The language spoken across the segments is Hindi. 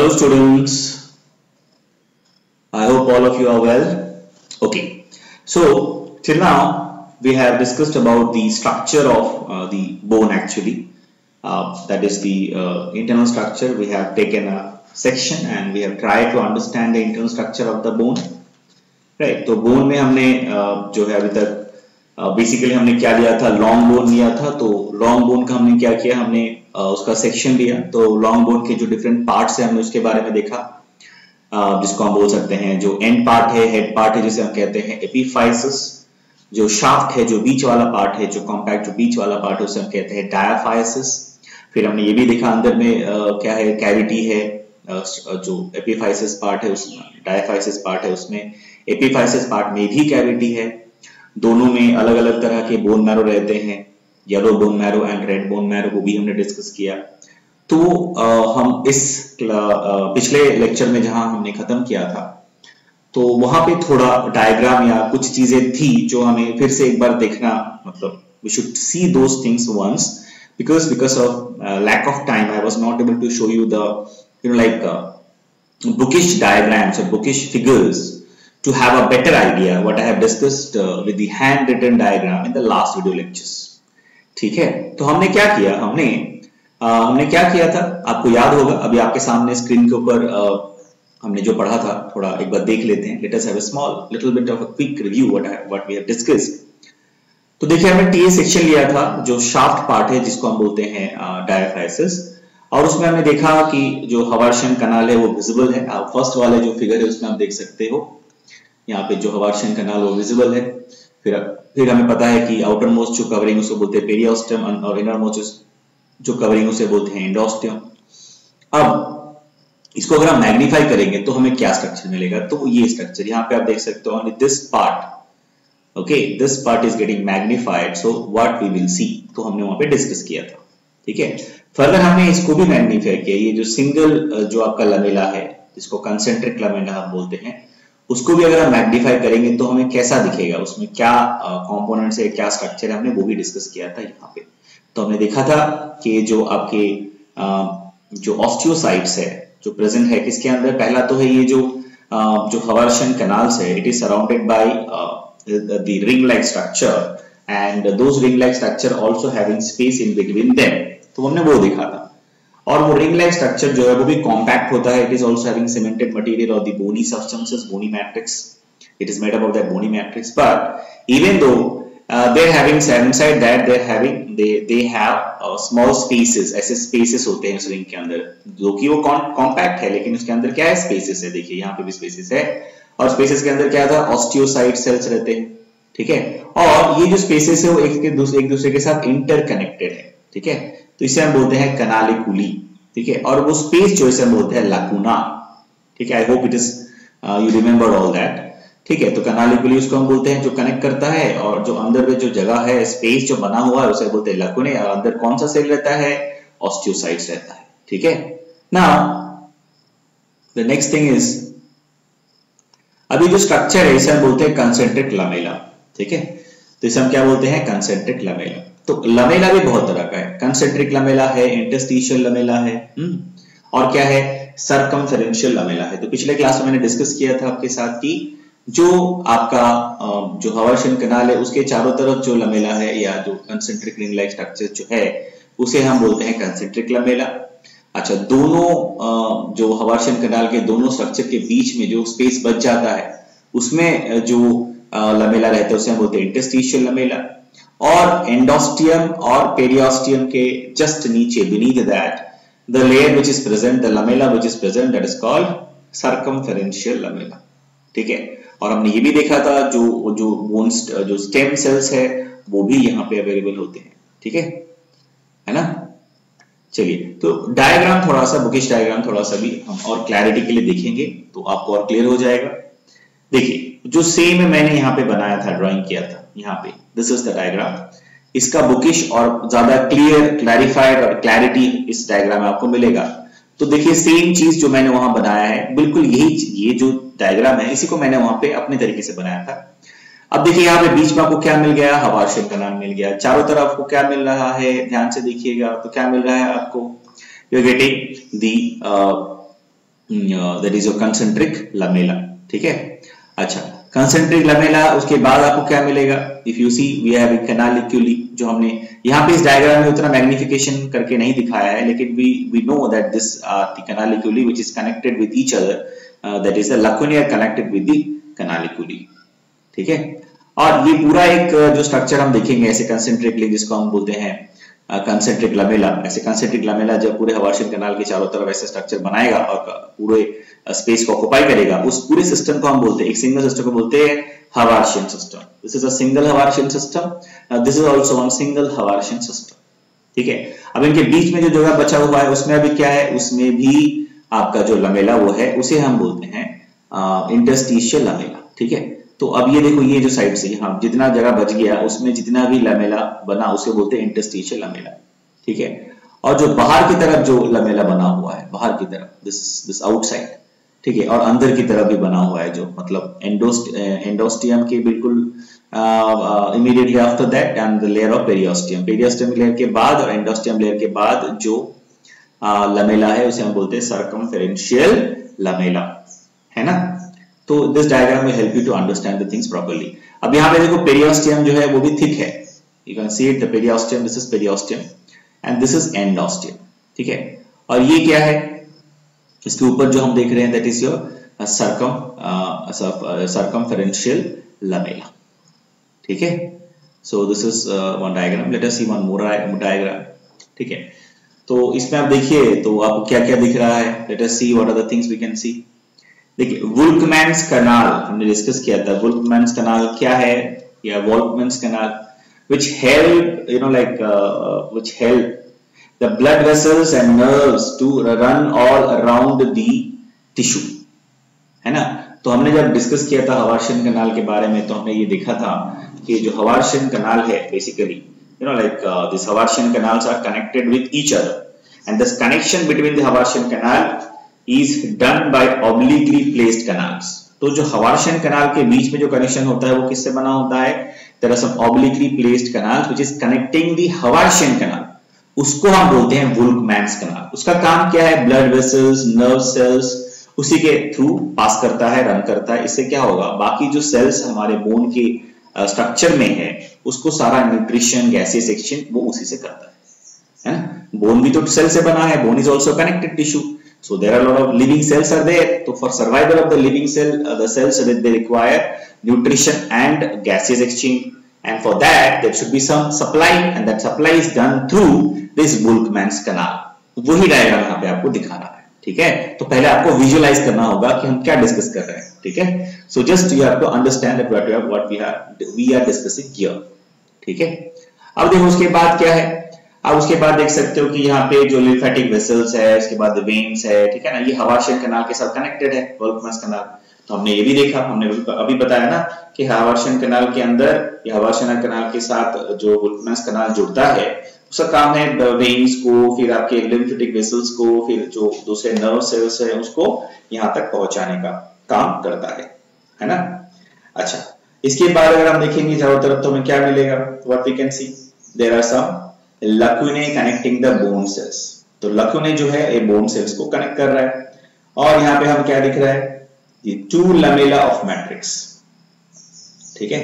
Hello students, I hope all of you are well. Okay, so till now we have discussed about the structure of the bone actually. That is the internal structure. We have taken a section and we have tried to understand the internal structure of the bone. Right, तो bone में हमने जो है अभी तक बेसिकली हमने क्या लिया था, लॉन्ग बोन लिया था. तो लॉन्ग बोन का हमने क्या किया, हमने उसका सेक्शन लिया. तो लॉन्ग बोन के जो डिफरेंट पार्ट्स हैं हमने उसके बारे में देखा, जिसको हम बोल सकते हैं जो एंड पार्ट है, हेड पार्ट है, जिसे हम कहते हैं एपिफाइसिस. जो शाफ्ट है, जो बीच वाला पार्ट है, जो कॉम्पैक्ट जो बीच वाला पार्ट है, उसे हम कहते हैं डायाफाइसिस. फिर हमने ये भी देखा अंदर में क्या है, कैविटी है. जो एपिफाइसिस पार्ट है उसमें, डायाफाइसिस पार्ट है उसमें, एपिफाइसिस पार्ट में भी कैविटी है. दोनों में अलग अलग तरह के बोन मैरो रहते हैं, yellow bone marrow and red bone marrow, वो भी हमने डिस्कस किया. तो हम इस पिछले लेक्चर में जहां हमने खत्म किया था, तो वहां पे थोड़ा डायग्राम या कुछ चीजें थी जो हमें फिर से एक बार देखना, मतलब we should see those things once because of lack of time I was not able to show you the bookish diagrams or bookish figures to have a better idea what I have discussed with the handwritten diagram in the last video lectures. ठीक है, तो हमने क्या किया, हमने क्या किया था आपको याद होगा. अभी आपके सामने स्क्रीन के ऊपर हमने जो पढ़ा था थोड़ा एक बार देख लेते हैं. Let us have a small little bit of a quick review what we have discussed. तो देखिए हमने टीए सेक्शन लिया था, जो शाफ्ट पार्ट है जिसको हम बोलते हैं डायाफाइसिस, और उसमें हमने देखा कि जो हवार्शन कनाल है वो विजिबल है. फर्स्ट वाले जो फिगर है उसमें आप देख सकते हो, यहाँ पे जो हवार्शन कनाल वो विजिबल है. फिर हमें पता है कि आउटर मोस्ट जो कवरिंग उसे बोलते हैं पेरियोस्टियम और इनर मोस्ट जो कवरिंग उसे बोलते हैं एंडोस्टियम. अब इसको अगर हम मैग्नीफाई करेंगे तो हमें क्या स्ट्रक्चर मिलेगा, तो ये स्ट्रक्चर यहाँ पे आप देख सकते हो. This part, okay, this part is getting magnified, so what we will see, तो हमने वहां पे डिस्कस किया था. ठीक है, फर्दर हमने इसको भी मैग्नीफाई किया. ये जो सिंगल जो आपका लमेला है, जिसको कंसेंट्रिक लमेला हम बोलते हैं, उसको भी अगर हम मैग्नीफाई करेंगे तो हमें कैसा दिखेगा, उसमें क्या कंपोनेंट्स है, क्या स्ट्रक्चर है, हमने वो भी डिस्कस किया था यहाँ पे. तो हमने देखा था कि जो आपके जो ऑस्टियोसाइट्स है जो प्रेजेंट है किसके अंदर, पहला तो है ये जो हवार्शन कैनाल्स है, it is surrounded by the ring like structure and those ring like structure also having space in between them. तो हमने वो देखा था. और वो रिंग लाइक स्ट्रक्चर जो है वो भी कॉम्पैक्ट होता है. It is also having cemented material और the bony substances, bony matrix. It is made up of that bony matrix. But even though they're having inside that they have small spaces, ऐसे spaces होते हैं उस रिंग के अंदर, जो कि वो कॉम्पैक्ट है, लेकिन उसके अंदर क्या है, स्पेसेस है. देखिए यहाँ पे भी स्पेसेस है, और स्पेसेस के अंदर क्या था, ऑस्टियोसाइट सेल्स रहते हैं. ठीक है, और ये जो स्पेसेस है वो एक दूसरे के साथ इंटरकनेक्टेड है. ठीक है, तो इसे हम बोलते हैं कनालिकुली. ठीक है, और वो स्पेस जो इसे हम बोलते हैं लैकुना. ठीक है, I hope it is you remember all that. ठीक है, तो कनालिकुली उसको हम बोलते हैं जो कनेक्ट करता है, और जो अंदर में जो जगह है, स्पेस जो बना हुआ है, उसे बोलते हैं लकुने. और अंदर कौन सा सेल रहता है, ऑस्टियोसाइट्स रहता है. ठीक है, now the next thing is, अभी जो स्ट्रक्चर है इसे हम बोलते हैं कंसेंट्रिक लमेला. ठीक है, तो इसे हम क्या बोलते हैं, कंसेंट्रिक लमेला. तो लमेला भी बहुत तरह का है. कंसेंट्रिक लमेला है, इंटरस्टिशियल लमेला है, और क्या है, सर्कमफेरेंशियल लमेला है. तो पिछले क्लास में मैंने डिस्कस किया था आपके साथ कि जो आपका जो हवार्शन कनाल है उसके चारों तरफ जो लमेला है या जो कंसेंट्रिक रिंग लाइक स्ट्रक्चर जो है उसे हम बोलते हैं कंसेंट्रिक लमेला. अच्छा, दोनों जो हवार्शन कनाल के दोनों स्ट्रक्चर के बीच में जो स्पेस बच जाता है उसमें जो लमेला रहता है उसे हम बोलते हैं इंटरस्टिशियल लमेला. और एंडोस्टियम और पेरियोस्टियम के जस्ट नीचे, beneath that, the layer which is present, the lamella which is present, that is called circumferential lamella. ठीक है, और हमने ये भी देखा था जो स्टेम सेल्स है वो भी यहाँ पे अवेलेबल होते हैं. ठीक है ना. चलिए, तो डायग्राम थोड़ा सा, बुकिश डायग्राम थोड़ा सा भी हम और क्लैरिटी के लिए देखेंगे तो आपको और क्लियर हो जाएगा. देखिए, जो सेम मैंने यहाँ पे बनाया था, ड्राइंग किया था यहाँ पे, दिस इज द डायग्राम. इसका बुकिश और ज्यादा क्लियर, क्लैरिफाइड और क्लैरिटी इस डायग्राम में आपको मिलेगा. तो देखिए, सेम चीज जो मैंने वहां बनाया है, बिल्कुल यही, ये जो डायग्राम है इसी को मैंने वहां पे अपने तरीके से बनाया था. अब देखिए यहाँ पे बीच में आपको क्या मिल गया, हवार्शन कनाल मिल गया. चारों तरफ आपको क्या मिल रहा है, ध्यान से देखिएगा, तो क्या मिल रहा है आपको, you are getting the that is your concentric lamella. ठीक है, अच्छा कंसेंट्रिक लमेला, उसके बाद आपको क्या मिलेगा? If you see we have canaliculi, जो हमने यहाँ पे इस डायग्राम में उतना मैग्निफिकेशन करके नहीं दिखाया है, लेकिन we know that this the canaliculi which is connected with each other, that is the lacunae are connected with the canaliculi। ठीक है, और ये पूरा एक जो स्ट्रक्चर हम देखेंगे ऐसे कंसेंट्रिकली, जिसको हम बोलते हैं कंसेंट्रिक लमेला, ऐसे कंसेंट्रिक लमेला जब पूरे हवार्शियन कैनाल के चारों तरफ ऐसे स्ट्रक्चर बनाएगा और पूरे स्पेस को ऑक्युपाई करेगा, उस पूरे सिस्टम को हम बोलते हैं, एक सिंगल सिस्टम को बोलते हैं Haversian system. This is a single Haversian system, this is also one single Haversian system. ठीक है, अब इनके बीच में जो जगह बचा हुआ है उसमें अभी क्या है, उसमें भी आपका जो लमेला वो है उसे हम बोलते हैं इंटरस्टिशियल लमेला। ठीक है, तो अब ये देखो, ये जो साइड से यहाँ जितना जगह बच गया उसमें जितना भी लमेला बना उसे बोलते हैं इंटरस्टिशियल लमेला। ठीक है, और जो बाहर की तरफ जो लमेला बना हुआ है, बाहर की तरफ, दिस आउटसाइड, ठीक है, और अंदर की तरफ भी बना हुआ है जो मतलब एंडोस्टियम के बिल्कुल immediately after that and the layer of periosteum, periosteum layer के बाद और एंडोस्टियम लेयर के बाद जो लमेला है उसे हम बोलते हैं सर्कमफेरेंशियल लमेला, है ना। तो this diagram will help you to understand the things properly. अब यहाँ पे देखो पेरियोस्टियम जो है वो भी थिक है, you can see it, the periosteum, this is periosteum and this is endosteum. ठीक है, और ये क्या है, इसके ऊपर जो हम देख रहे हैं that is your circumferential lamella. ठीक है, so this is one diagram, let us see one more diagram. ठीक है, तो इसमें आप देखिए तो आपको क्या क्या दिख रहा है, let us see what are the things we can see. देखिए वुल्कमैन्स कैनाल हमने डिस्कस किया था, वुल्कमैन्स कैनाल क्या है, या वोल्कमैन्स canal which help which help the blood vessels and nerves to run all around the tissue, है ना। तो हमने जब डिस्कस किया था हवार्शियन कैनाल के बारे में, तो हमने ये देखा था कि जो हवार्शियन कैनाल है basically these Havartian canals are connected with each other, and this connection between the Havartian canal is done by obliquely placed canals। तो जो हवार्शियन कैनाल के बीच में जो कनेक्शन होता है वो किससे बना होता है, there are some obliquely placed canals which is connecting the Havartian canal, उसको हम बोलते हैं वुल्कमैन्स कैनाल। उसका काम क्या है, ब्लड वेसल्स, नर्व सेल्स उसी के थ्रू पास करता है, रन करता है। इससे क्या होगा, बाकी जो सेल्स हमारे बोन के स्ट्रक्चर में है उसको सारा न्यूट्रिशन, गैसियस एक्सचेंज वो उसी से करता है ना। बोन भी तो सेल से बना है, bone is also connected tissue, so there are a lot of living cells are there, so for survival of the living cell, the cells that they require nutrition and gaseous exchange, and for that there should be some supply, and that supply is done through this Volkmann's canal। वही डायग्राम यहाँ पे आपको दिखा रहा है। ठीक है, तो पहले आपको विजुअलाइज करना होगा कि हम क्या डिस्कस कर रहे हैं। ठीक है, so just you have to understand that what we are discussing here. ठीक है, अब देखो उसके बाद क्या है, अब उसके बाद देख सकते हो कि यहाँ पे जो लिम्फेटिक वेसल्स है, उसके बाद वेन्स है, ठीक है ना, ये हवार्शियन कैनाल के साथ कनेक्टेड है, वोल्कमैन्स कैनाल। तो हमने ये भी देखा, हमने अभी बताया ना कि हवार्शियन कैनाल के अंदर या हवार्शियन कैनाल के साथ जो वोल्कमैन्स कैनाल जुड़ता है उसका काम है वेन्स को, फिर आपके लिम्फेटिक वेसल्स को, फिर जो दूसरे नर्व सेल्स है उसको यहाँ तक पहुंचाने का काम करता है ना। अच्छा, इसके बाद अगर हम देखेंगे चारों तरफ तो हमें क्या मिलेगा, what we can see, there are some lacunae connecting the bone cells। तो lacunae जो है ये बोन सेल्स को कनेक्ट कर रहा है, और यहाँ पे हम क्या दिख रहा है, ये टू लमेला ऑफ मैट्रिक्स। ठीक है,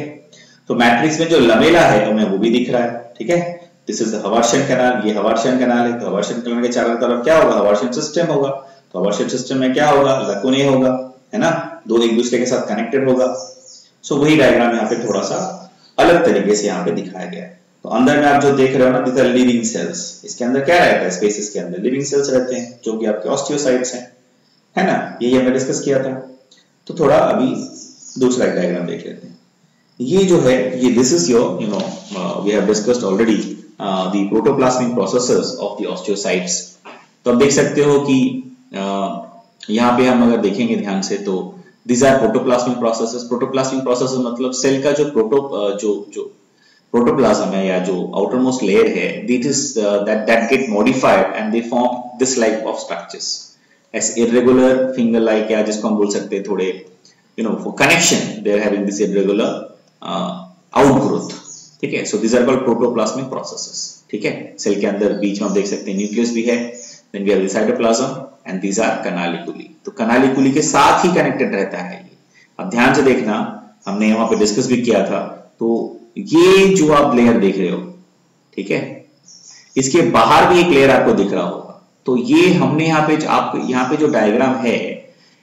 तो मैट्रिक्स में जो लमेला है हमें वो भी दिख रहा है। ठीक है, दिस इज द हवार्शियन कैनाल, ये हवार्शियन कैनाल है, तो हवार्शियन कैनाल के चारों तरफ क्या होगा, हवार्शियन सिस्टम होगा। तो हवार्शियन सिस्टम में क्या होगा, lacunae होगा, है ना, दो एक दूसरे के साथ कनेक्टेड होगा। सो वही डायग्राम यहाँ पे थोड़ा सा अलग तरीके से यहाँ पे दिखाया गया है। तो अंदर में आप जो देख रहे हो ना, दिस आर लिविंग सेल्स, इसके अंदर क्या रहता है, स्पेसिस के अंदर लिविंग सेल्स रहते हैं जो कि आपके ऑस्टियोसाइट्स हैं, है ना, यही हमने डिस्कस किया था। तो थोड़ा अभी दूसरा डायग्राम देख लेते हैं। ये जो है, ये this is your we have discussed already the protoplasmic processes of the osteocytes. तो आप देख सकते हो कि यहाँ पे हम अगर देखेंगे ध्यान से तो these are protoplasmic processes। Protoplasmic processes मतलब सेल का जो प्रोटोप्लाज्म है या जो आउटरमोस्ट लेयर है, that get modified and they form this type of structures as irregular finger like, या जिसको हम बोल सकते हैं थोड़े for connection they are having this irregular outgrowth। ठीक है, so these are called protoplasmic processes। ठीक है, सेल के अंदर बीच में आप देख सकते हैं न्यूक्लियस भी है, then we have the cytoplasm and these are canaliculi। तो कनालिकुली के साथ ही कनेक्टेड रहता है ये। अब ध्यान से देखना, हमने वहां पे डिस्कस भी किया था, तो ये जो आप लेयर देख रहे हो, ठीक है, इसके बाहर भी एक लेयर आपको दिख रहा होगा। तो ये हमने यहाँ पे जो डायग्राम है,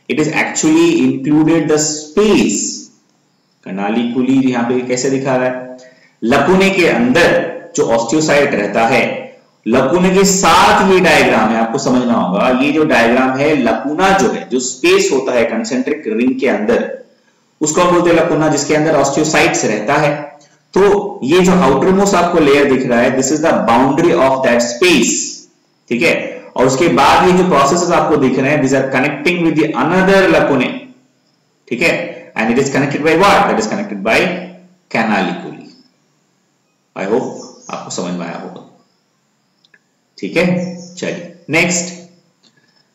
it is actually included the space. Canaliculi यहाँ पे कैसे दिखा रहा है, लकुने के अंदर जो ऑस्टियोसाइट रहता है, लकुने के साथ ये डायग्राम है, आपको समझना होगा। ये जो डायग्राम है, लकुना जो है, जो स्पेस होता है कंसेंट्रिक रिंग के अंदर, उसको हम बोलते हैं लकुना, जिसके अंदर ऑस्टियोसाइट्स रहता है। तो ये जो आउटर मोस्ट आपको लेयर दिख रहा है, this is the boundary of that space, ठीक है। और उसके बाद ये जो प्रोसेसेस आपको दिख रहे हैं, this are connecting with the another lacunae, ठीक है, and it is connected by what, that is connected by canaliculi. I hope आपको समझ में आया होगा, ठीक है। चलिए next,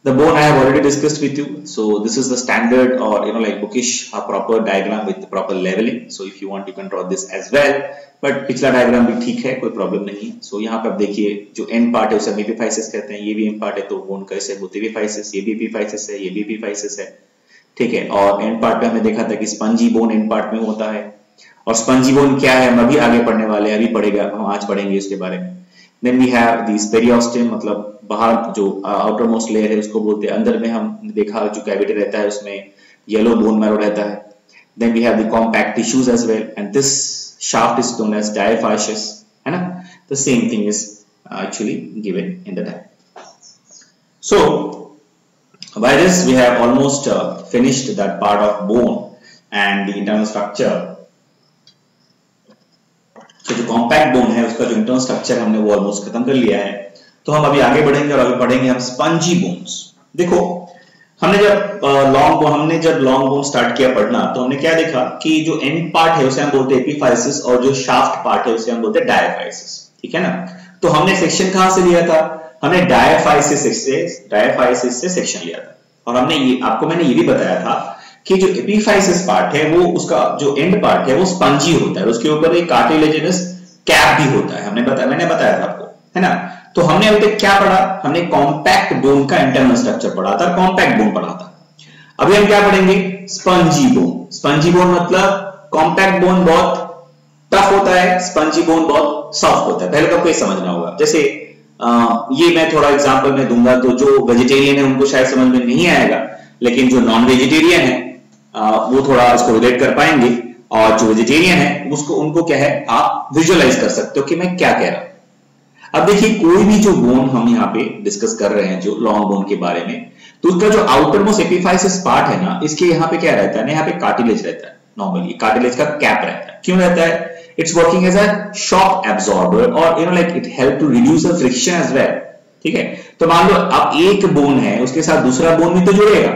the bone I have already discussed with you. So this is the standard, or like bookish proper diagram with the proper leveling. So if you want you can draw this as well, but पिछला डायग्राम भी ठीक है, कोई प्रॉब्लम नहीं है। So यहाँ पे आप देखिए, जो एंड पार्ट है उसे हम एपिफाइसिस कहते हैं, ये भी एंड पार्ट है, तो बोन कैसे होते एपिफाइसिस, ये भी एपिफाइसिस है, ये भी एपिफाइसिस है, ठीक है। और एंड पार्ट पे हमने देखा था कि स्पंजी बोन एंड पार्ट में होता है, और स्पंजी बोन क्या है हम अभी आगे पढ़ने वाले हैं, अभी पढ़ेगा, हम आज पढ़ेंगे इसके बारे में। Then we have these periosteum, मतलब बाहर जो आउटर मोस्ट लेयर है उसको बोलते हैं। अंदर में हम देखा जो कैविटी रहता है उसमें येलो बोन मैरो रहता है। Then we have the compact tissues as well, and this shaft is known as diaphysis, है ना। The same thing is actually given in the diagram. So by this we have almost finished that part of bone and the internal structure. तो जो कॉम्पैक्ट बोन है उसका जो इंटरनल स्ट्रक्चर हमने वो ऑलमोस्ट खत्म कर लिया है। तो हम अभी आगे बढ़ेंगे और अभी पढ़ेंगे हम स्पंजी बोन्स। देखो, हमने जब लॉन्ग बोन स्टार्ट किया पढ़ना, तो हमने क्या देखा कि जो एंड पार्ट है उसे हम बोलते हैं एपिफाइसिस, और जो शाफ्ट पार्ट है उसे हम बोलते हैं डायफाइसिस, ठीक है ना। तो हमने सेक्शन कहां से लिया था, हमने डायफाइसिस से सेक्शन लिया था। और मैंने ये भी बताया था कि जो एपिफाइसिस पार्ट है, वो उसका जो एंड पार्ट है वो स्पंजी होता है, उसके ऊपर एक कार्टिलेजिनस कैप भी होता है, मैंने बताया था आपको, है ना। तो हमने अभी तक क्या पढ़ा, हमने कॉम्पैक्ट बोन का इंटरनल स्ट्रक्चर पढ़ा था, कॉम्पैक्ट बोन पढ़ा था। अभी हम क्या पढ़ेंगे, स्पंजी बोन। स्पंजी बोन मतलब कॉम्पैक्ट बोन बहुत टफ होता है, स्पंजी बोन बहुत सॉफ्ट होता है। पहले तो आपको ये समझना होगा। जैसे ये मैं थोड़ा एग्जांपल में दूंगा, तो जो वेजिटेरियन है उनको शायद समझ में नहीं आएगा, लेकिन जो नॉन वेजिटेरियन है वो थोड़ा इसको रिलेट कर पाएंगे, और जो वेजिटेरियन है उनको क्या है, आप विजुअलाइज कर सकते हो कि मैं क्या कह रहा हूं। अब देखिए, कोई भी जो बोन हम यहाँ पे डिस्कस कर रहे हैं, जो लॉन्ग बोन के बारे में, तो उसका जो आउटर मोस्ट एपिफाइसिस पार्ट है ना, इसके यहाँ पे क्या रहता है ना, यहाँ पे कार्टिलेज रहता है। नॉर्मली कार्टिलेज का कैप रहता है। क्यों रहता है, it's working as a shock absorber, और like it help to reduce the friction as well, ठीक है। तो मान लो अब एक बोन है, उसके साथ दूसरा बोन भी तो जुड़ेगा।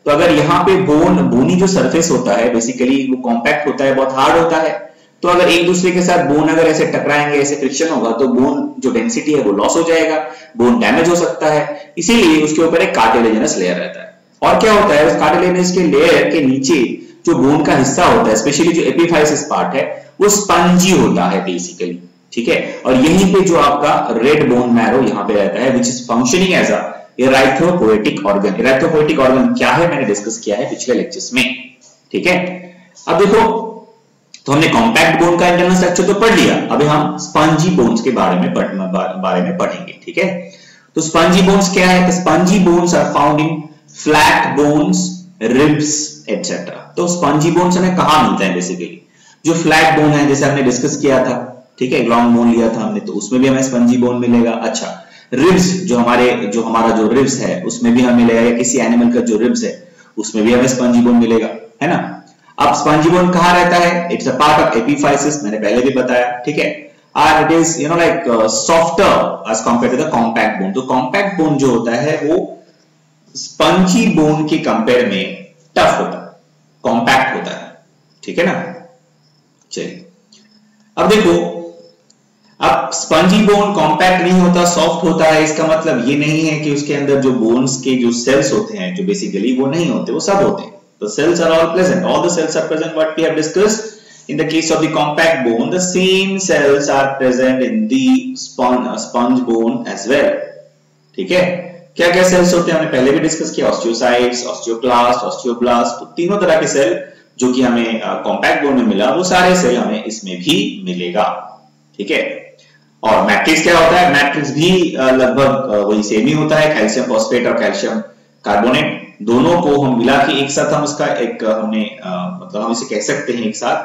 तो अगर यहाँ पे बोनी जो सरफेस होता है बेसिकली वो कॉम्पैक्ट होता है, बहुत हार्ड होता है। तो अगर एक दूसरे के साथ बोन अगर ऐसे टकराएंगे, ऐसे फ्रिक्शन होगा, तो बोन जो डेंसिटी है वो लॉस हो जाएगा, बोन डैमेज हो सकता है। इसीलिए उसके ऊपर एक कार्टिलेजिनस लेयर रहता है। और क्या होता है, उस कार्टिलेजिनस के लेयर के नीचे जो बोन का हिस्सा होता है, स्पेशली जो एपिफाइसिस पार्ट है, वो स्पंजी होता है बेसिकली, ठीक है। और यहीं पे जो आपका रेड बोन मैरो यहाँ पे रहता है, which is functioning as a erythropoietic organ. Erythropoietic organ क्या है, मैंने डिस्कस किया है पिछले लेक्चर्स में, ठीक है। अब देखो, तो हमने कॉम्पैक्ट बोन का इंटरनल स्ट्रक्चर तो पढ़ लिया, अभी हम स्पंजी बोन्स के बारे में पढ़ेंगे, ठीक है। तो स्पंजी बोन्स क्या है, spongy bones are found in flat bones, ribs etcetera. तो स्पंजी बोन्स हमें कहां मिलते हैं, बेसिकली जो फ्लैट बोन है, जैसे हमने डिस्कस किया था, ठीक है, लॉन्ग बोन लिया था हमने, तो उसमें भी हमें स्पंजी बोन मिलेगा। अच्छा, रिब्स जो हमारा जो रिब्स है उसमें भी हमें मिलेगा, या किसी एनिमल का जो रिब्स है उसमें भी हमें स्पंजी बोन मिलेगा, है ना। अब स्पंजी बोन कहां रहता है, it's a part of epiphysis, मैंने पहले भी बताया, ठीक है। और it is like softer as compare to the compact bone. तो कॉम्पैक्ट बोन जो होता है वो स्पंजी बोन के कंपेयर में टफ होता है, कॉम्पैक्ट होता है, ठीक है ना। चलिए अब देखो, अब स्पंजी बोन कॉम्पैक्ट नहीं होता, सॉफ्ट होता है, इसका मतलब ये नहीं है कि उसके अंदर जो बोन्स के जो सेल्स होते हैं, जो बेसिकली वो नहीं होते, वो सब होते हैं। The cells are all present. All the cells are present. What we have discussed in the case of the compact bone, the same cells are present in the sponge bone as well. ठीक है, क्या क्या सेल्स होते हैं हमने पहले भी डिस्कस किया, ऑस्टियोसाइट्स, ऑस्टियोक्लास्ट, ऑस्टियोब्लास्ट। तो तीनों तरह के सेल जो कि हमें कॉम्पैक्ट बोन में मिला, वो सारे सेल हमें इसमें भी मिलेगा। ठीक है, और मैट्रिक्स क्या होता है? मैट्रिक्स भी लगभग वही सेम ही होता है, कैल्शियम फॉस्फेट और कैल्शियम कार्बोनेट दोनों को हम मिला के एक साथ हम उसका एक हमने मतलब हम इसे कह सकते हैं एक साथ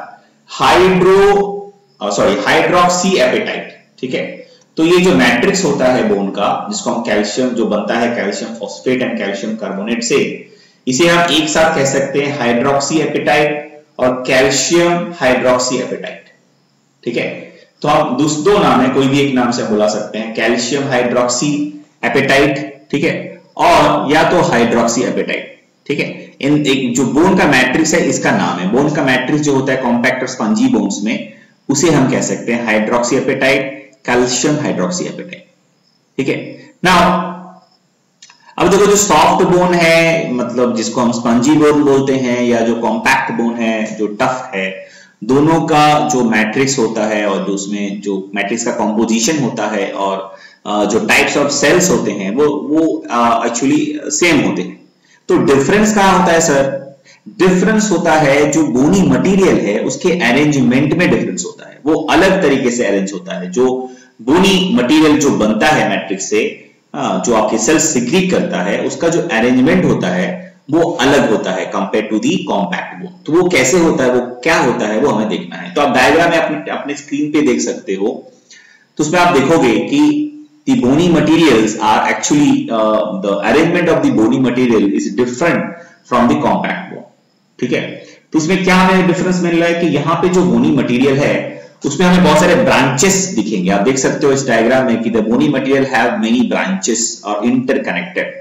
हाइड्रोक्सी एपेटाइट। ठीक है, तो ये जो मैट्रिक्स होता है बोन का, जिसको हम कैल्शियम जो बनता है calcium phosphate and calcium carbonate से, इसे हम एक साथ कह सकते हैं हाइड्रोक्सी एपेटाइट और कैल्शियम हाइड्रोक्सी एपेटाइट। ठीक है, तो हम दो नाम है, कोई भी एक नाम से बुला सकते हैं, कैल्शियम हाइड्रोक्सी एपेटाइट। ठीक है, और या तो हाइड्रोक्सी एपेटाइट। ठीक है, इन एक जो बोन का मैट्रिक्स है इसका नाम है, बोन का मैट्रिक्स जो होता है कॉम्पैक्ट और स्पंजी बोन्स में, उसे हम कह सकते हैं hydroxy apatite, calcium hydroxy apatite. ठीक है, नाउ अब देखो जो सॉफ्ट बोन है, मतलब जिसको हम स्पंजी बोन बोलते हैं, या जो कॉम्पैक्ट बोन है जो टफ है, दोनों का जो मैट्रिक्स होता है और जो उसमें जो मैट्रिक्स का कॉम्पोजिशन होता है और जो टाइप्स ऑफ सेल्स होते हैं वो एक्चुअली सेम होते हैं। तो डिफरेंस कहां होता है सर? डिफरेंस होता है जो बोनी मटेरियल है उसके अरेंजमेंट में डिफरेंस होता है, वो अलग तरीके से अरेंज होता है। जो बोनी मटेरियल जो बनता है मैट्रिक्स से, जो आपके सेल्स सिक्रीट करता है, उसका जो अरेंजमेंट होता है वो अलग होता है compare to the compact bone. तो वो कैसे होता है, वो क्या होता है, वो हमें देखना है। तो आप डायग्राम में अपने स्क्रीन पे देख सकते हो, तो उसमें आप देखोगे कि the bony materials are actually the arrangement of the bony material is different from the compact bone। ठीक है, तो इसमें क्या हमें डिफरेंस मिल रहा है कि यहाँ पे जो बोनी मटेरियल है उसमें हमें बहुत सारे ब्रांचेस दिखेंगे। आप देख सकते हो इस डायग्राम में कि the bony material have many branches और इंटरकनेक्टेड।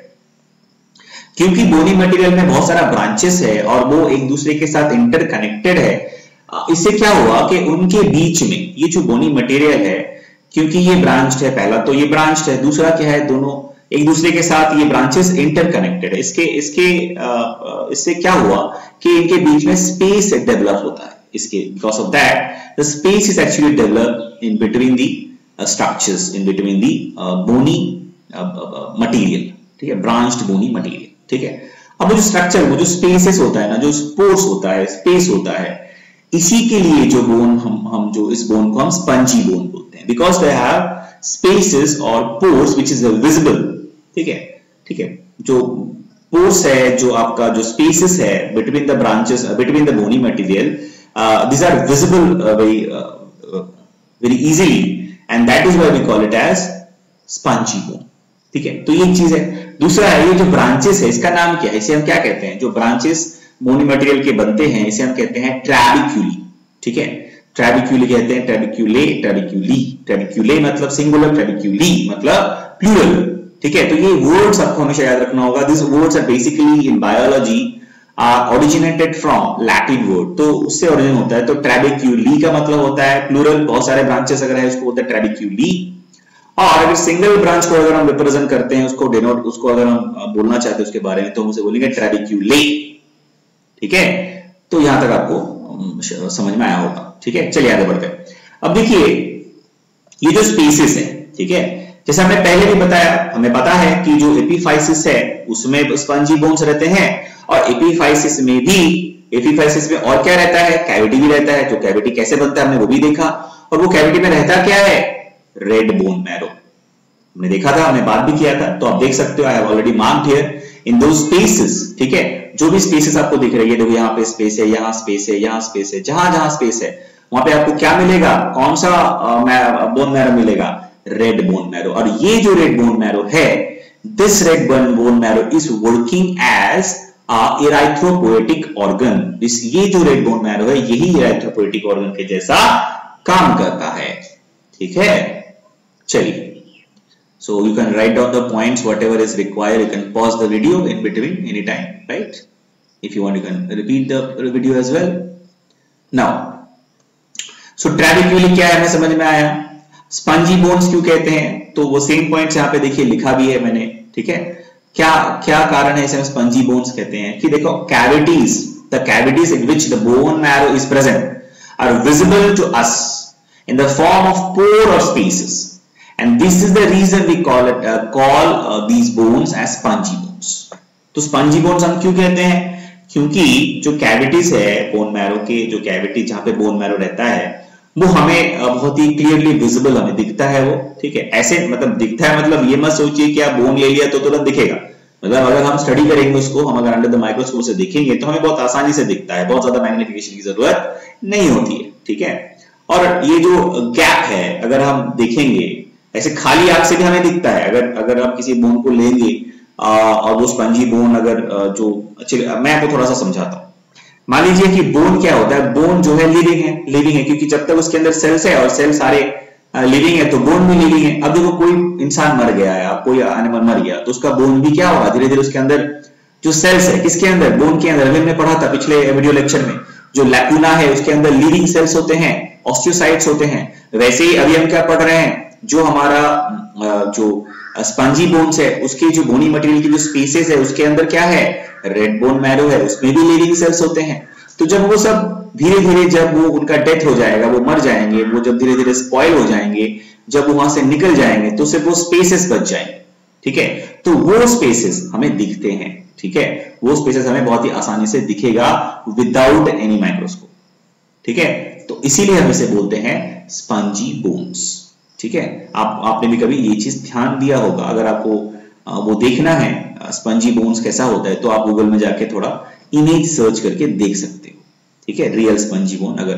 क्योंकि बोनी मटेरियल में बहुत सारा ब्रांचेस है और वो एक दूसरे के साथ इंटरकनेक्टेड है, इससे क्या हुआ कि उनके बीच में ये जो बोनी मटेरियल है, क्योंकि ये ब्रांच्ड है, पहला तो ये ब्रांच्ड है, दूसरा क्या है, दोनों एक दूसरे के साथ ये ब्रांचेस इंटरकनेक्टेड है। इससे क्या हुआ कि इनके बीच में स्पेस डेवलप होता है। इसके because of that the space is actually develop in between the structures, in between the bony material. ठीक है, ब्रांच्ड बोनी मटेरियल। ठीक है, अब वो जो स्ट्रक्चर, वो जो स्पेसेस होता है ना, जो स्पोर्स होता है, स्पेस होता है, इसी के लिए जो बोन हम जो इस बोन को हम स्पंजी बोन बोलते हैं, बिकॉज दे हैव स्पेसेस और पोर्स व्हिच इज विजिबल। ठीक है, ठीक है, जो पोर्स है, जो आपका जो स्पेसेस है between the branches, between the bony material, these are visible very easily and that is why we call it as spongy bone। ठीक है, तो ये चीज है। दूसरा है ये जो ब्रांचेस है, इसका नाम क्या है, इसे हम क्या कहते हैं? जो ब्रांचेस बोनी मटेरियल के बनते हैं इसे हम कहते हैं ट्रैबिक्यूली। ठीक है, ट्रैबिक्यूली कहते हैं, ट्रैबिक्यूले, ट्रैबिक्यूली। ट्रैबिक्यूले मतलब सिंगुलर, ट्रैबिक्यूली मतलब प्लूरल। ठीक है, तो ये वर्ड्स आपको हमेशा याद रखना होगा। This words are basically in biology originated from Latin word, तो उससे ओरिजिन होता है। तो ट्रैबिक्यूली का मतलब होता है प्लूरल, बहुत सारे ब्रांचेस अगर है उसको बोलते हैं ट्रैबिक्यूली। और अगर सिंगल ब्रांच को अगर हम रिप्रेजेंट करते हैं, उसको डिनोट, उसको अगर हम बोलना चाहते हैं उसके बारे में, तो हम उसे बोलेंगे ट्रैबिक्यूले। ठीक है, तो यहां तक आपको समझ में आया होगा। ठीक है, चलिए आगे बढ़ते हैं। अब देखिए ये जो स्पेसेस है, ठीक है, जैसे हमने पहले भी बताया, हमें पता है कि जो एपिफाइसिस है उसमें स्पंजी बोन्स रहते हैं, और एपिफाइसिस में भी, एपिफाइसिस में और क्या रहता है, कैविटी भी रहता है। तो कैविटी कैसे बनता है हमने वो भी देखा, और वो कैविटी में रहता क्या है, रेड बोन मैरो। हमने देखा था, हमने बात भी किया था। तो आप देख सकते हो, I have already marked here in those spaces. ठीक है, जो भी स्पेसेस आपको दिख रही है, देखो यहाँ पे स्पेस है, यहाँ स्पेस है, यहाँ स्पेस है, जहां जहां स्पेस है वहां पे आपको क्या मिलेगा, कौन सा बोन मैरो मिलेगा, रेड बोन मैरो। और ये जो रेड बोन मैरो है, this red bone marrow is working as erythropoietic organ. ये जो रेड बोन मैरो है, यही इराइथ्रोपोएटिक ऑर्गन के जैसा काम करता है। ठीक है, चलिए, so you can write down the points whatever is required. You can pause the video in between anytime, right? If you want, you can repeat the video as well. Now, so ट्रैबिक्यूली क्या है हमें समझ में आया। स्पंजी बोन्स क्यों कहते हैं, तो वो सेम पॉइंट्स यहाँ पे देखिए लिखा भी है मैंने। ठीक है, क्या क्या कारण है इसे हम स्पंजी बोन्स कहते हैं, कि देखो cavities, the cavities in which the bone marrow is present are visible to us in the form of pore or spaces, and this is the reason we call these bones as spongy bones. तो स्पंजी बोन्स हम क्यों कहते हैं? क्योंकि जो कैविटीज है बोन मैरो के, जो कैविटी जहां पे बोन मैरो रहता है वो हमें बहुत ही क्लियरली विजिबल हमें दिखता है वो, ठीक है। ऐसे मतलब दिखता है, मतलब ये मत सोचिए कि आप बोन ले लिया तो तुरंत दिखेगा, मतलब अगर हम स्टडी करेंगे उसको, हम अगर अंडर द माइक्रोस्कोप से देखेंगे तो हमें बहुत आसानी से दिखता है, बहुत ज्यादा मैग्निफिकेशन की जरूरत नहीं होती है, ठीक है। और ये जो गैप है अगर हम देखेंगे ऐसे खाली आंख से भी हमें दिखता है। अगर आप किसी बोन को लेंगे और वो स्पंजी बोन अगर जो मैं आपको थोड़ा सा समझाता हूं। मान लीजिए कि बोन क्या होता है, बोन जो है लिविंग है क्योंकि जब तक उसके अंदर सेल्स है और सेल सारे लिविंग है तो बोन भी लिविंग है। अब देखो कोई इंसान मर गया है, कोई एनिमल मर गया तो उसका बोन भी क्या होगा, धीरे धीरे उसके अंदर जो सेल्स है, किसके अंदर, बोन के अंदर। अभी हमने पढ़ा था पिछले वीडियो लेक्चर में, जो लैकुना है उसके अंदर लिविंग सेल्स होते हैं, ऑस्टियोसाइट्स होते हैं। वैसे ही अभी हम क्या पढ़ रहे हैं, जो हमारा जो स्पंजी बोन्स है उसके जो बोनी मटेरियल की जो स्पेसेस है उसके अंदर क्या है, रेड बोन मैरो है, उसमें भी लिविंग सेल्स होते हैं। तो जब वो सब धीरे धीरे जब वो उनका डेथ हो जाएगा, वो मर जाएंगे, वो जब धीरे धीरे स्पॉइल हो जाएंगे, जब वो वहां से निकल जाएंगे तो सिर्फ वो स्पेसेस बच जाएंगे, ठीक है। तो वो स्पेसेस हमें दिखते हैं, ठीक है, वो स्पेसेस हमें बहुत ही आसानी से दिखेगा विदाउट एनी माइक्रोस्कोप, ठीक है। तो इसीलिए हम इसे बोलते हैं स्पंजी बोन्स, ठीक है। आपने भी कभी ये चीज ध्यान दिया होगा। अगर आपको वो देखना है स्पंजी बोन्स कैसा होता है तो आप गूगल में जाके थोड़ा इमेज सर्च करके देख सकते हो, ठीक है, रियल स्पंजी बोन अगर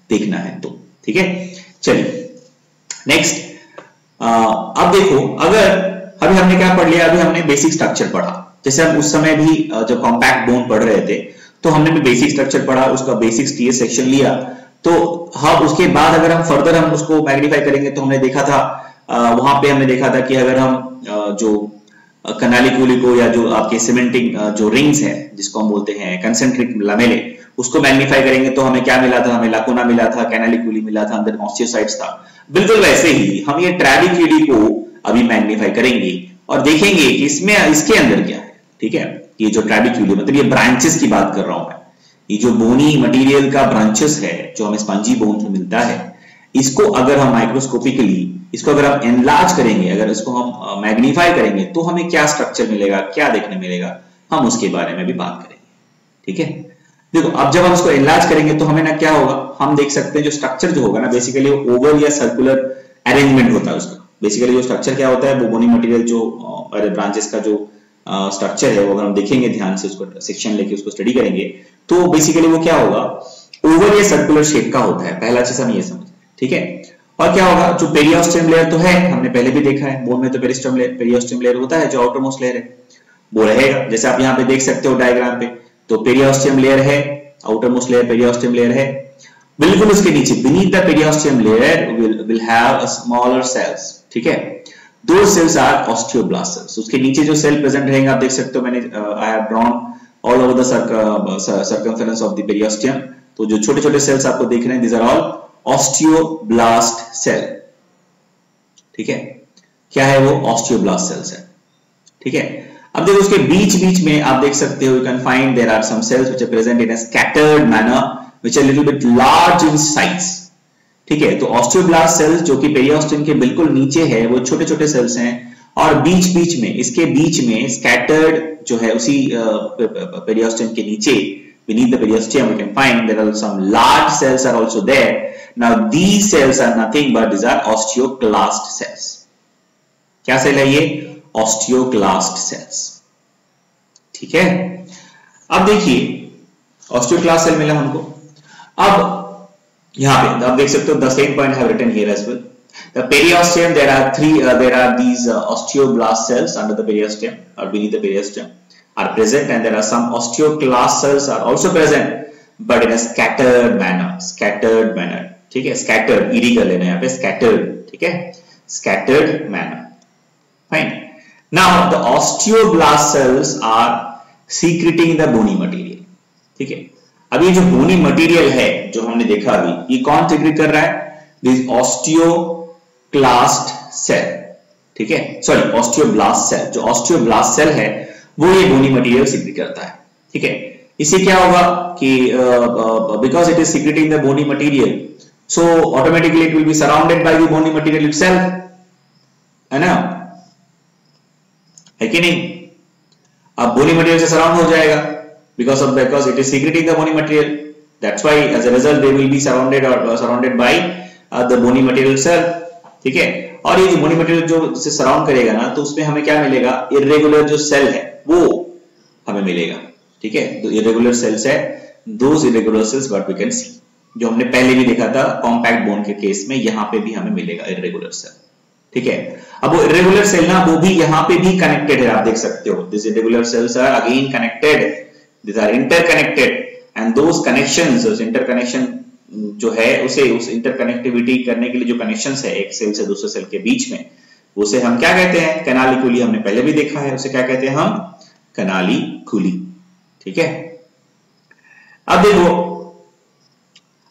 देखना है तो, ठीक है। चलिए नेक्स्ट, अब देखो, अगर अभी हमने क्या पढ़ लिया, अभी हमने बेसिक स्ट्रक्चर पढ़ा। जैसे हम उस समय भी जब कॉम्पैक्ट बोन पढ़ रहे थे तो हमने भी बेसिक स्ट्रक्चर पढ़ा, उसका बेसिक टीएस सेक्शन लिया। तो हम उसके बाद अगर हम फर्दर हम उसको मैग्नीफाई करेंगे तो हमने देखा था वहां पे हमने देखा था कि अगर हम जो कैनालिक्यूली को या जो आपके सीमेंटिंग जो रिंग्स है जिसको हम बोलते हैं कंसेंट्रिक लमेले, उसको मैग्नीफाई करेंगे तो हमें क्या मिला था, हमें लाकुना मिला था, कैनालिक्यूली मिला था, अंदर ऑस्टियोसाइट्स था। बिल्कुल वैसे ही हम ये ट्रैबिक्यूली को अभी मैग्नीफाई करेंगे और देखेंगे कि इसमें इसके अंदर क्या है, ठीक है। ये जो ट्रैबिक्यूली मतलब ये ब्रांचेस की बात कर रहा हूं मैं, ये जो बोनी मटेरियल का ब्रांचेस है जो हमें स्पंजी बोन में मिलता है, इसको अगर हम माइक्रोस्कोपिकली इसको अगर हम एनलार्ज करेंगे, अगर इसको हम मैग्नीफाई करेंगे तो हमें क्या स्ट्रक्चर मिलेगा, क्या देखने मिलेगा, हम उसके बारे में भी बात करेंगे, ठीक है। देखो अब जब हम इसको एनलार्ज करेंगे तो हमें ना क्या होगा, हम देख सकते हैं जो स्ट्रक्चर जो होगा ना बेसिकली वो ओवल या सर्कुलर अरेंजमेंट होता है उसका। बेसिकली जो स्ट्रक्चर क्या होता है वो बोनी मटेरियल जो ब्रांचेस का जो स्ट्रक्चर है वो अगर हम देखेंगे ध्यान से, उसको सेक्शन लेके उसको स्टडी करेंगे तो बेसिकली वो क्या होगा, ओवल या सर्कुलर शेप का होता है। पहला चीज हम ये समझ, ठीक है। और क्या होगा, जो पेरियोस्टियम लेयर तो है, हमने पहले भी देखा है बोन में तो पेरियोस्टियम लेयर होता है, जो आउटर मोस्ट लेयर है वो रहेगा। जैसे आप यहाँ पे देख सकते हो डायग्राम पे, तो पेरियोस्टियम लेयर है, outer most layer periosteum layer है। बिल्कुल उसके नीचे beneath the periosteum layer will have a smaller cells, ठीक है। दो सेल्स आर ऑस्टियोब्लास्ट सेल्स। उसके नीचे जो सेल प्रेजेंट रहेंगे आप देख सकते हो, मैंने I have drawn all over the circumference of the periosteum. तो जो छोटे छोटे सेल्स आपको देख रहे हैं, these are all osteoblast cell, ठीक है। क्या है वो, ऑस्टियोब्लास्ट सेल्स है, ठीक है। अब देखो उसके बीच बीच में आप देख सकते हो, you can find there are some cells which are present in a scattered manner which are little bit large in size, ठीक है। तो ऑस्टियोब्लास्ट सेल्स जो कि पेरियोस्टियम के बिल्कुल नीचे है वो छोटे छोटे सेल्स हैं, और बीच बीच में इसके बीच में स्कैटर्ड जो है उसी पेरियोस्टियम के नीचे beneath the periosteum we can find there are some large cells are also there. Now these cells are nothing but these are osteoclast cells. क्या सेल है ये, osteoclast cells, ठीक है। अब देखिए osteoclast cell मिला हमको। अब यहाँ पे आप देख सकते हो the same point I have written here as well. The periosteum there are these osteoblast cells under the periosteum or beneath the periosteum are present, and there are some osteoclast cells are also present but in a scattered manner, ठीक है। scattered ed कर लेना यहाँ पे, scattered, ठीक है, scattered manner, fine. Now the osteoblast cells are secreting the bony material, ठीक है। अब ये जो bony material है जो हमने देखा अभी, ये कौन secrete कर रहा है, this osteoclast cell, ठीक है, सॉरी osteoblast cell। जो osteoblast cell है वो ये बोनी मटेरियल सीक्रेट करता है, ठीक है। इससे क्या होगा कि because it is secreting the bony material, so automatically it will be surrounded by the bony material itself, है ना, है कि नहीं? अब बोनी मटेरियल से सराउंड हो जाएगा because it is secreting the bony material, that's why as a result they will be surrounded by the bony material cell, ठीक है। और ये जो bony material जो इसे सराउंड करेगा ना, तो उसमें हमें क्या मिलेगा, इरेगुलर जो सेल है वो हमें मिलेगा, ठीक है। तो इरेगुलर सेल्स है, those irregular cells what we can see, जो हमने पहले भी देखा था कॉम्पैक्ट बोन के केस में, यहाँ पे भी हमें मिलेगा इरेगुलर सेल, ठीक है। अब वो इरेगुलर सेल ना, वो भी यहाँ पे भी कनेक्टेड है, आप देख सकते हो, this irregular cells are again connected, this are interconnected, and those connections, उस इंटरकनेक्शन जो है उस इंटरकनेक्टिविटी करने के लिए जो कनेक्शंस है एक सेल से दूसरे सेल के बीच में, उसे हम क्या कहते हैं, कैनालिकुली। हमने पहले भी देखा है, उसे क्या कहते हैं हम, कैनालिकुली, ठीक है। अब देखो,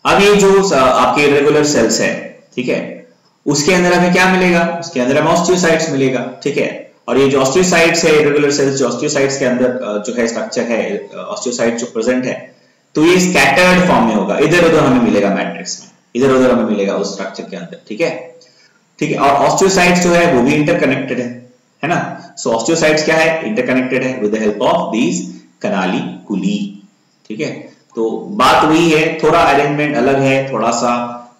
अब ये जो आपके इरेगुलर सेल्स है, ठीक है, उसके अंदर हमें क्या मिलेगा, उसके अंदर हमें ऑस्टियोसाइट्स मिलेगा, ठीक है। और ये जो ऑस्टियोसाइट्स है, इरेगुलर सेल्स जो ऑस्टियोसाइट्स के अंदर जो है स्ट्रक्चर है, ऑस्टियोसाइट जो प्रेजेंट है, तो ये स्कैटर्ड फॉर्म में होगा, इधर उधर हमें मिलेगा मैट्रिक्स में, इधर उधर हमें मिलेगा उस स्ट्रक्चर के अंदर, ठीक है, ठीक है। और ऑस्टियोसाइट्स जो है वो भी इंटरकनेक्टेड है ना। सो ऑस्टियोसाइट्स क्या है, इंटरकनेक्टेड है with the help of these canaliculi, ठीक है। तो बात वही है, थोड़ा अरेंजमेंट अलग है, थोड़ा सा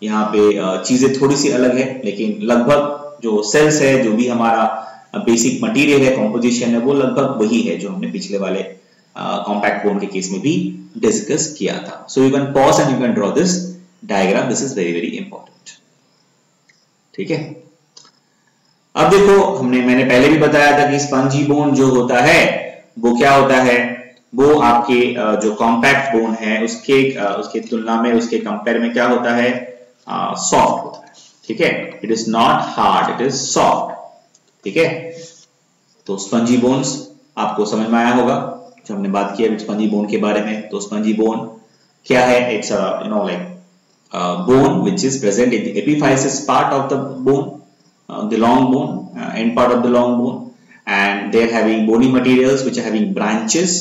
यहाँ पे चीजें थोड़ी सी अलग है, लेकिन लगभग जो सेल्स है, जो भी हमारा बेसिक मटेरियल है, कॉम्पोजिशन है, वो लगभग वही है जो हमने पिछले वाले कॉम्पैक्ट बोन के केस में भी डिस्कस किया था। So you can pause and you can draw this diagram, this is very very important, ठीक है। अब देखो, मैंने पहले भी बताया था कि स्पंजी बोन जो होता है वो क्या होता है, वो आपके जो कॉम्पैक्ट बोन है उसके तुलना में, उसके कंपेयर में क्या होता है, सॉफ्ट होता है, ठीक है। It is not hard, it is soft, ठीक है। तो स्पंजी बोन्स आपको समझ में आया होगा जब हमने बात किया स्पंजी बोन के बारे में। तो स्पंजी बोन क्या है, it's like bone which is present in the epiphysis part of the bone, the long bone, end part of the long bone, and they are having bony materials which are having branches,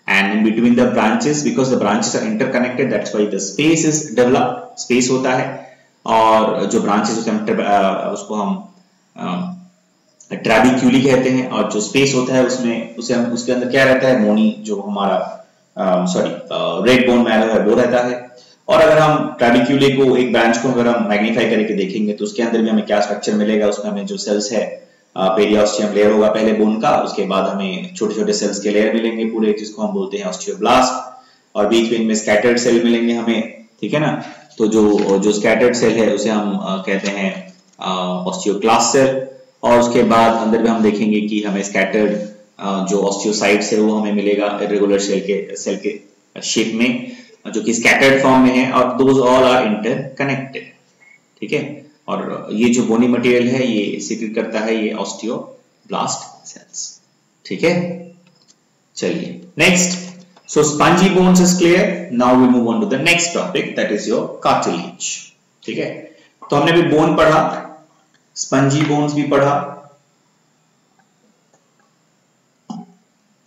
and in between the branches, because the branches are interconnected, that's why the space is developed, space होता है। और जो branches उसको हम ट्रैबिक्यूली कहते हैं, और जो स्पेस होता है उसके अंदर क्या रहता है, मोनी जो हमारा रेड बोन मैरो है वो रहता है। और अगर हम ट्रैबिक्यूले को, एक ब्रांच को अगर हम मैग्नीफाई करके देखेंगे तो उसके अंदर भी हमें क्या स्ट्रक्चर मिलेगा, उसमें हमें जो सेल्स है, पेरियोस्टियम लेयर होगा पहले बोन का, उसके बाद हमें छोटे छोटे सेल्स के लेयर मिलेंगे पूरे, जिसको हम बोलते हैं ऑस्टियोब्लास्ट, और बीच में इनमें स्कैटर्ड सेल मिलेंगे हमें, ठीक है ना। तो जो स्कैटर्ड सेल है उसे हम कहते हैं ऑस्टियोक्लास्ट सेल, और उसके बाद अंदर भी हम देखेंगे कि हमें स्कैटर्ड जो ऑस्टियोसाइट्स है वो हमें मिलेगा इरेगुलर सेल के शेप में, जो कि स्कैटर्ड फॉर्म में है, और दोज ऑल आर इंटरकनेक्टेड, ठीक है। और ये जो बोनी मटेरियल है ये सीक्रेट करता है ये ऑस्टियोब्लास्ट सेल्स, ठीक है। चलिए next, so spongy bones is clear, now we move on to the next topic, that is your cartilage, ठीक है। तो हमने भी बोन पढ़ा, स्पंजी बोन्स भी पढ़ा।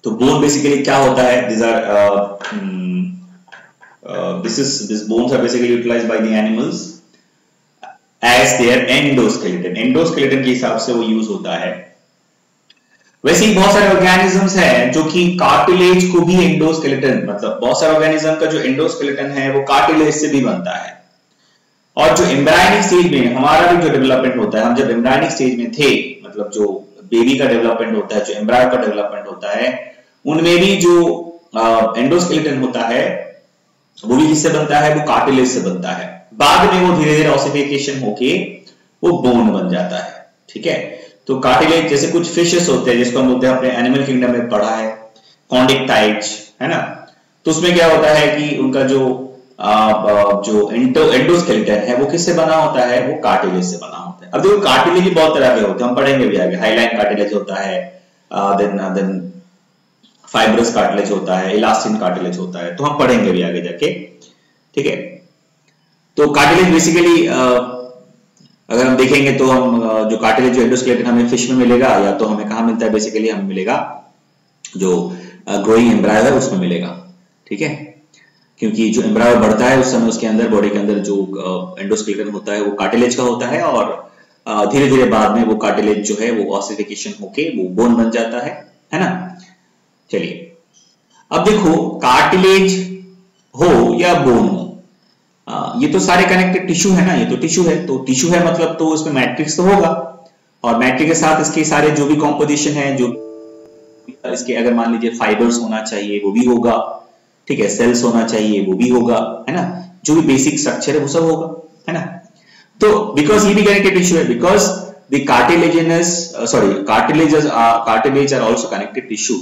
तो बोन बेसिकली क्या होता है, these bones are basically utilized by the animals as their endoskeleton, endoskeleton के हिसाब से वो यूज होता है। वैसे ही बहुत सारे ऑर्गेनिजम्स हैं जो कि कार्टिलेज को भी एंडोस्केलेटन, मतलब बहुत सारे ऑर्गेनिज्म का जो एंडोस्केलेटन है वो कार्टिलेज से भी बनता है। और जो एम्ब्रायनिक स्टेज में हमारा भी जो डेवलपमेंट होता है, हम जब एम्ब्रायनिक स्टेज में थे, मतलब जो बेबी का डेवलपमेंट होता है, जो एम्ब्रायो का डेवलपमेंट होता है, उनमें भी जो एंडोस्केलेटन होता है वो भी किससे बनता है, वो कार्टिलेज से बनता है। बाद में वो धीरे धीरे ऑसिफिकेशन होके वो बोन बन जाता है, ठीक है। तो कार्टिलेज जैसे कुछ फिशेस होते हैं जिसको हम बोलते हैं, अपने एनिमल किंगडम में पढ़ा है, कॉन्डिक्टाइट्स, है ना। तो उसमें क्या होता है कि उनका जो एंडोस्केलेटन है वो किससे बना होता है, वो कार्टिलेज से बना होता है। अब देखो कार्टिलेज भी बहुत तरह के होते हैं, हम पढ़ेंगे भी आगे। हाइलाइन कार्टिलेज होता है, देन फाइब्रस कार्टिलेज होता है, इलास्टिन कार्टिलेज होता है, तो हम पढ़ेंगे भी आगे जाके, ठीक है। तो कार्टिलेज बेसिकली अगर हम देखेंगे तो हम जो कार्टिलेज जो एंडोस्केलेटन हमें फिश में मिलेगा, या तो हमें कहां मिलता है, बेसिकली हमें मिलेगा जो ग्रोइंग एम्ब्रायो है उसमें मिलेगा, ठीक है। क्योंकि जो एम्ब्रायो बढ़ता है उस समय उसके अंदर, बॉडी के अंदर जो एंडोस्केलेटन होता है वो कार्टिलेज का होता है, और धीरे धीरे बाद में वो कार्टिलेज जो है वो ऑसिफिकेशन होके वो बोन बन जाता है ना। चलिए अब देखो, कार्टिलेज हो या बोन हो, ये तो सारे कनेक्टेड टिश्यू है ना, ये तो टिश्यू है, तो टिश्यू है मतलब तो उसमें मैट्रिक्स तो होगा, और मैट्रिक्स के साथ इसके सारे जो भी कॉम्पोजिशन है, जो इसके अगर मान लीजिए फाइबर्स होना चाहिए वो भी होगा, ठीक है, सेल्स होना चाहिए वो भी होगा, है ना, जो भी बेसिक स्ट्रक्चर है वो सब होगा, है ना। तो बिकॉज ये भी कनेक्टेड टिश्यू है, because the cartilages are also connected tissue,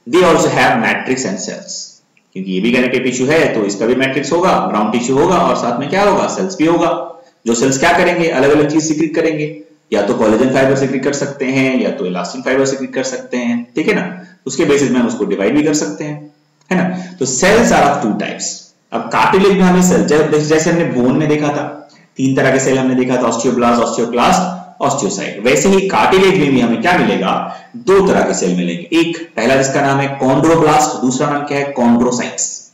they also have matrix and cells, क्योंकि ये भी कनेक्टेड टिश्यू है तो इसका भी मैट्रिक्स होगा, ग्राउंड टिश्यू होगा, और साथ में क्या होगा, सेल्स भी होगा। जो सेल्स क्या करेंगे, अलग अलग चीज सिक्रीट करेंगे, या तो कोलेजन फाइबर सिक्रीट कर सकते हैं या तो इलास्टिन फाइबर सिक्रीट कर सकते हैं, ठीक है ना। उसके बेसिस में हम उसको डिवाइड भी कर सकते हैं, है ना। तो cells are of two types. अब कार्टिलेज में हमें सेल, जैसे हमने बोन में देखा था 3 तरह के सेल हमने देखा था, ऑस्टियोब्लास्ट, ऑस्टियोक्लास्ट, ऑस्टियोसाइट, वैसे ही कार्टिलेज में भी हमें क्या मिलेगा, 2 तरह के सेल मिलेंगे। एक पहला जिसका नाम है कॉन्ड्रोब्लास्ट, दूसरा नाम क्या है, कॉन्ड्रोसाइट्स,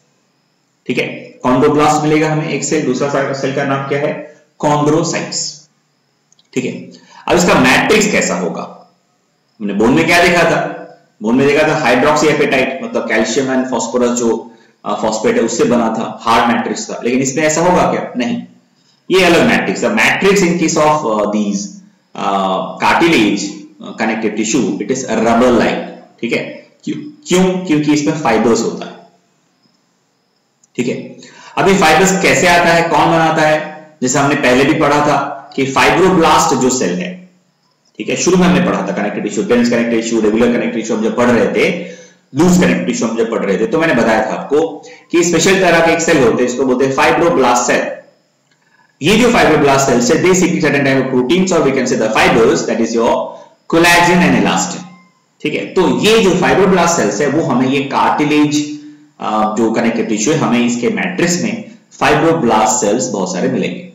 ठीक है। कॉन्ड्रोब्लास्ट मिलेगा हमें एक सेल, दूसरा सेल का नाम क्या है, कॉन्ड्रोसाइट्स, ठीक है। अब इसका मैट्रिक्स कैसा होगा, हमने बोन में क्या देखा था, बोन में देखा था हाइड्रोक्सी एपेटाइट, मतलब कैल्शियम एंड फास्फोरस जो फॉस्फेट है उससे बना था, हार्ड मैट्रिक्स था। लेकिन इसमें ऐसा होगा क्या, नहीं, ये अलग मैट्रिक्स है। Matrix in case of these cartilage connected tissue, it is rubber like, ठीक है। क्यों, क्योंकि इसमें फाइबर्स होता है, ठीक है। अभी फाइबर्स कैसे आता है, कौन बनाता है, जैसे हमने पहले भी पढ़ा था कि फाइब्रोब्लास्ट जो सेल है, ठीक है, शुरू में हमने पढ़ा था connected tissue, dense connected tissue, regular connected tissue हम जब पढ़ रहे थे, लूज कनेक्टेड टिश्यू हम जब पढ़ रहे थे, तो मैंने बताया था आपको कि स्पेशल तरह के एक सेल होते हैं, इसको बोलते हैं फाइब्रोब्लास्ट सेल। ये जो फाइब्रोब्लास्ट सेल्स है, they secrete certain type of proteins, और we can say the fibres, that is your collagen and elastin, ठीक है। तो ये जो फाइब्रोब्लास्ट सेल्स है वो हमें ये कार्टिलेज जो कनेक्टेड टिश्यू है, हमें इसके मैट्रिक्स में फाइब्रोब्लास्ट सेल्स बहुत सारे मिलेंगे,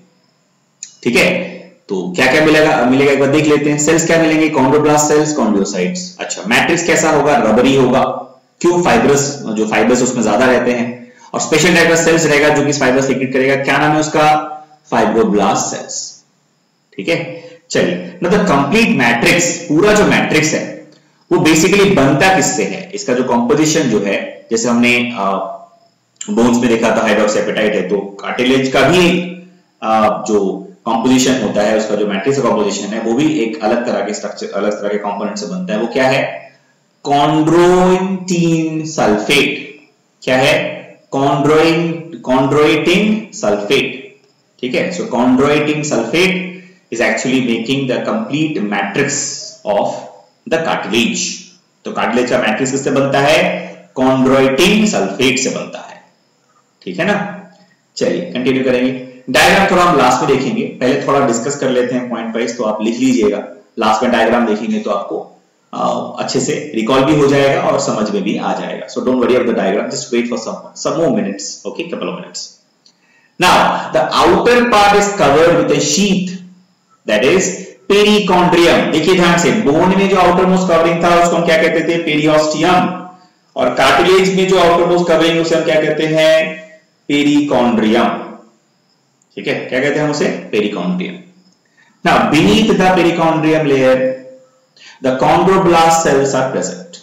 ठीक है। तो क्या क्या मिलेगा एक बार देख लेते हैं। सेल्स क्या मिलेंगे, कॉन्ड्रोब्लास्ट सेल्स, कॉन्ड्रोसाइट्स। अच्छा, मैट्रिक्स कैसा होगा, रबरी होगा, क्यों, फाइबर्स उसमें ज्यादा रहते हैं, और स्पेशल टाइप का सेल्स रहेगा जो कि फाइबर सीक्रेट करेगा, क्या नाम है उसका, फाइब्रोब्लास्ट सेल्स, ठीक है। चलिए, मतलब कंप्लीट मैट्रिक्स, पूरा जो मैट्रिक्स है वो बेसिकली बनता किससे है, इसका जो कॉम्पोजिशन जो है, जैसे हमने बोन्स में देखा था हाइड्रोक्सी एपेटाइट है, तो कार्टिलेज का भी जो कॉम्पोजिशन होता है, उसका जो मैट्रिक्स कॉम्पोजिशन है वो भी एक अलग तरह के स्ट्रक्चर, अलग तरह के कंपोनेंट से बनता है। वो क्या है, कॉन्ड्रोइटिन सल्फेट, क्या है, कॉन्ड्रोइटिन सल्फेट, ठीक है। So chondroitin sulphate is actually making the complete matrix of the cartilage। तो कार्टिलेज का मैट्रिक्स किससे बनता है, कॉन्ड्रोइटिन सल्फेट से बनता है, ठीक है ना। चलिए कंटिन्यू करेंगे, डायग्राम थोड़ा हम लास्ट में देखेंगे, पहले थोड़ा डिस्कस कर लेते हैं पॉइंट वाइज, तो आप लिख लीजिएगा, लास्ट में डायग्राम देखेंगे तो आपको अच्छे से रिकॉल भी हो जाएगा और समझ में भी आ जाएगा। So don't worry about the diagram, just wait for some more minutes, okay, couple of minutes। Now the outer part is covered with a sheath, that is perichondrium. देखिए ध्यान से, बोन में जो आउटर मोस्ट कवरिंग था उसको हम क्या कहते थे, पेरियोस्टियम, और कार्टिलेज में जो आउटर मोस्ट कवरिंग उसे हम क्या कहते हैं, पेरिकॉन्ड्रियम, ठीक है, क्या कहते हैं हम उसे, perichondrium. Now beneath the perichondrium layer the chondroblast cells are present.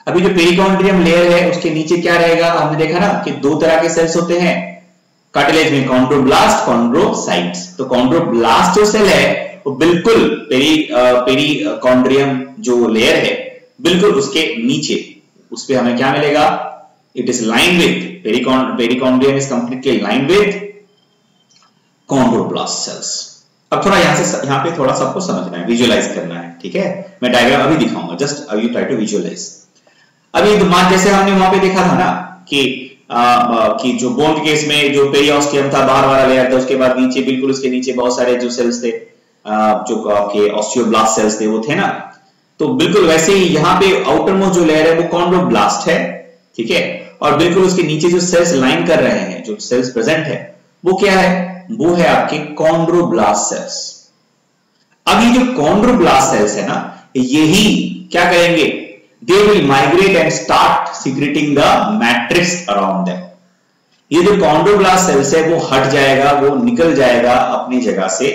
अभी जो पेरिकॉन्ड्रियम लेयर है उसके नीचे क्या रहेगा, हमने देखा ना कि 2 तरह के सेल्स होते हैं कार्टिलेज में, कॉन्ड्रोब्लास्ट, कॉन्ड्रोसाइट्स। तो कॉन्ड्रोब्लास्ट जो सेल है वो बिल्कुल पेरिकॉन्ड्रियम जो लेयर है बिल्कुल उसके नीचे, उस पे हमें क्या मिलेगा, it is line with perichondrium is completely line with chondroblast cells. अब थोड़ा यहाँ पे थोड़ा सा आपको समझना है, विजुअलाइज करना है, ठीक है। मैं डायग्राम अभी दिखाऊंगा, just you try to visualise. अभी जैसे हमने वहां पे देखा था ना कि जो बोन के केस में जो पेरियोस्टियम था, बाहर वाला लेयर था, उसके बाद नीचे बिल्कुल उसके नीचे बहुत सारे जो सेल्स थे, जो आपके ऑस्टियोब्लास्ट सेल्स थे वो थे ना, तो बिल्कुल वैसे ही यहाँ पे आउटर मोस्ट जो लेयर है वो कॉन्ड्रोब्लास्ट है, ठीक है, और बिल्कुल उसके नीचे जो सेल्स लाइन कर रहे हैं, जो सेल्स प्रेजेंट है वो क्या है, वो है आपके कॉन्ड्रोब्लास्ट सेल्स। अब ये जो कॉन्ड्रोब्लास्ट सेल्स है ना, यही क्या करेंगे, they will migrate and start secreting the matrix around them। ये जो कॉन्ड्रोब्लास्ट सेल्स है वो हट जाएगा, वो निकल जाएगा अपनी जगह से,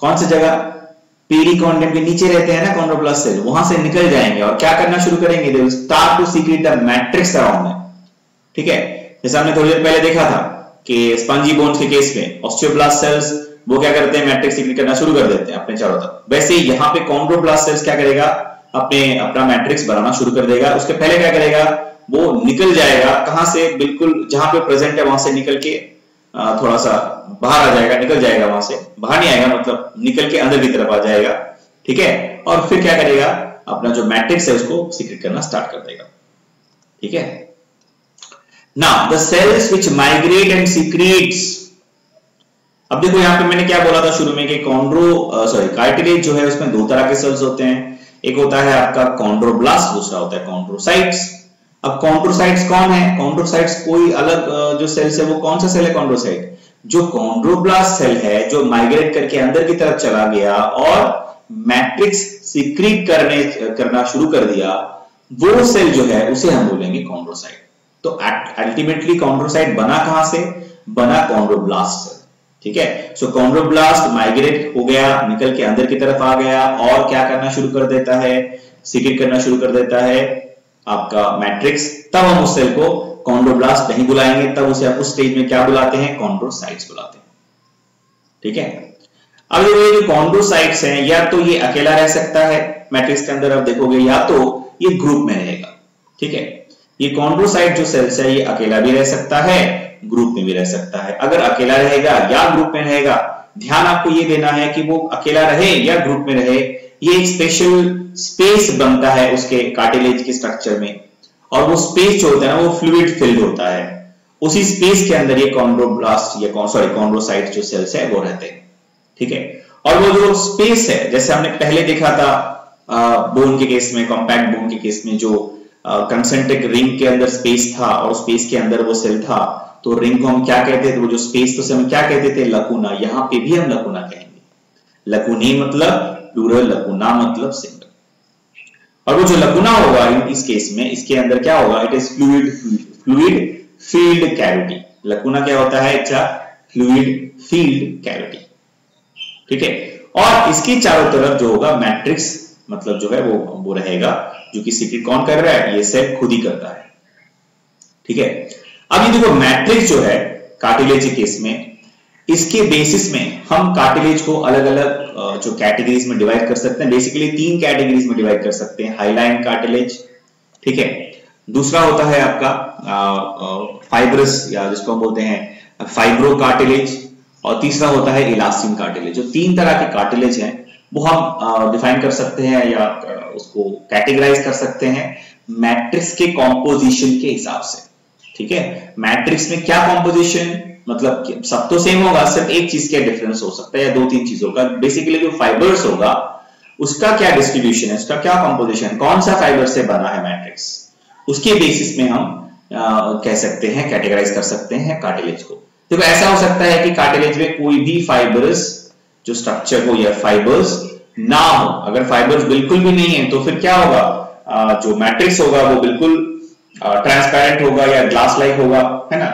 कौन सी जगह, पेरिकॉन्ड्रियम के नीचे रहते हैं ना कॉन्ड्रोब्लास्ट सेल, वहां से निकल जाएंगे और क्या करना शुरू करेंगे, they will start to secrete the matrix around them. ठीक है, जैसे हमने थोड़ी देर पहले देखा था कि स्पंजी बोन्स के केस में ऑस्टियोब्लास्ट सेल्स वो क्या करते हैं, मैट्रिक्स सीक्रेट करना शुरू कर देते हैं अपने चारों तरफ। वैसे ही यहाँ पे कॉन्ड्रोब्लास्ट सेल्स क्या करेगा, अपना मैट्रिक्स बनाना शुरू कर देगा। उसके पहले क्या करेगा, वो निकल जाएगा कहां से, बिल्कुल जहां पे प्रेजेंट है वहां से निकल के थोड़ा सा बाहर आ जाएगा, निकल जाएगा वहां से, बाहर नहीं आएगा मतलब निकल के अंदर की तरफ आ जाएगा। ठीक है, और फिर क्या करेगा, अपना जो मैट्रिक्स है उसको सीक्रेट करना स्टार्ट कर देगा। ठीक है, now the cells which migrate and secretes. अब देखो यहाँ पे मैंने क्या बोला था शुरू में कि कार्टिलेज जो है उसमें दो तरह के सेल्स होते हैं, एक होता है आपका कॉन्ड्रोब्लास्ट, दूसरा होता है कॉन्ड्रोसाइट्स। अब कॉन्ड्रोसाइट्स कौन है, कॉन्ड्रोसाइट्स कोई अलग जो सेल्स है, वो कौन सा सेल है, कॉन्ड्रोसाइट। जो कॉन्ड्रोब्लास्ट सेल है जो माइग्रेट करके अंदर की तरफ चला गया और मैट्रिक्स सीक्रेट करना शुरू कर दिया, वो सेल जो है उसे हम बोलेंगे कॉन्ड्रोसाइट। तो अल्टीमेटली कॉन्ड्रोसाइट बना कहां से, बना कॉन्ड्रोब्लास्ट से। ठीक है, सो कॉन्ड्रोब्लास्ट माइग्रेट हो गया, निकल के अंदर की तरफ आ गया और क्या करना शुरू कर देता है, सीक्रेट करना शुरू कर देता है आपका मैट्रिक्स। तब हम उस सेल को कॉन्ड्रोब्लास्ट नहीं बुलाएंगे, तब उसे उस स्टेज में क्या बुलाते हैं, कॉन्ड्रोसाइट्स बुलाते हैं। ठीक है, अब ये जो कॉन्ड्रोसाइट्स हैं, या तो ये अकेला रह सकता है मैट्रिक्स के अंदर, आप देखोगे, या तो ये ग्रुप में रहेगा। ठीक है, ये कॉन्ड्रोसाइट जो सेल्स है ये अकेला भी रह सकता है, ग्रुप में भी रह सकता है। अगर अकेला रहेगा या ग्रुप में रहेगा, ध्यान आपको ये देना है कि वो अकेला रहे या ग्रुप में रहे, ये एक स्पेशल स्पेस बनता है उसके कार्टिलेज के स्ट्रक्चर में, और वो स्पेस जो होता है ना वो फ्लूइड फिल्ड होता है। उसी स्पेस के अंदर ये कॉन्ड्रोसाइट जो सेल्स है वो रहते हैं। ठीक है, और वो जो स्पेस है, जैसे हमने पहले देखा था बोन के केस में, कॉम्पैक्ट बोन के केस में, जो कंसेंट्रिक रिंग के अंदर स्पेस था और स्पेस के अंदर वो सेल था, तो रिंग को हम क्या कहते थे, वो जो स्पेस को हम क्या कहते थे, लकूना। यहां पे भी हम लकूना कहेंगे। लकूनी मतलब प्लूरल, लकूना मतलब सिंगल। और वो जो लकूना होगा इस केस में, इसके अंदर क्या होगा, it is fluid field cavity. लकूना क्या होता है, it's a fluid field cavity. ठीक है, और इसके चारों तरफ जो होगा मैट्रिक्स, मतलब जो है वो रहेगा, जो कि सीक्रेट कौन कर रहा है, ये सेल खुद ही करता है। ठीक है, अब ये देखो मैट्रिक्स जो है कार्टिलेज के केस में, इसके बेसिस में हम कार्टिलेज को अलग अलग जो कैटेगरीज में डिवाइड कर सकते हैं। बेसिकली 3 कैटेगरीज में डिवाइड कर सकते हैं। हाईलाइन कार्टिलेज, ठीक है, दूसरा होता है आपका फाइब्रस, या जिसको हम बोलते हैं फाइब्रो कार्टिलेज, और तीसरा होता है इलास्टिन कार्टिलेज। जो 3 तरह के कार्टिलेज हैं वो हम डिफाइन कर सकते हैं या उसको कैटेगराइज कर सकते हैं मैट्रिक्स के कॉम्पोजिशन के हिसाब से। ठीक है, मैट्रिक्स में क्या कॉम्पोजिशन, मतलब सब तो सेम होगा, सिर्फ एक चीज का डिफरेंस हो सकता है या 2-3 चीजों का। बेसिकली जो फाइबर्स होगा उसका क्या डिस्ट्रीब्यूशन है, उसका क्या कॉम्पोजिशन, कौन सा फाइबर से बना है मैट्रिक्स, उसके बेसिस में हम कह सकते हैं, कैटेगराइज कर सकते हैं कार्टिलेज को। देखो ऐसा हो सकता है कि कार्टिलेज में कोई भी फाइबर्स जो स्ट्रक्चर हो या फाइबर्स ना हो। अगर फाइबर्स बिल्कुल भी नहीं है तो फिर क्या होगा, जो मैट्रिक्स होगा वो बिल्कुल ट्रांसपेरेंट होगा या ग्लास लाइक होगा, है ना।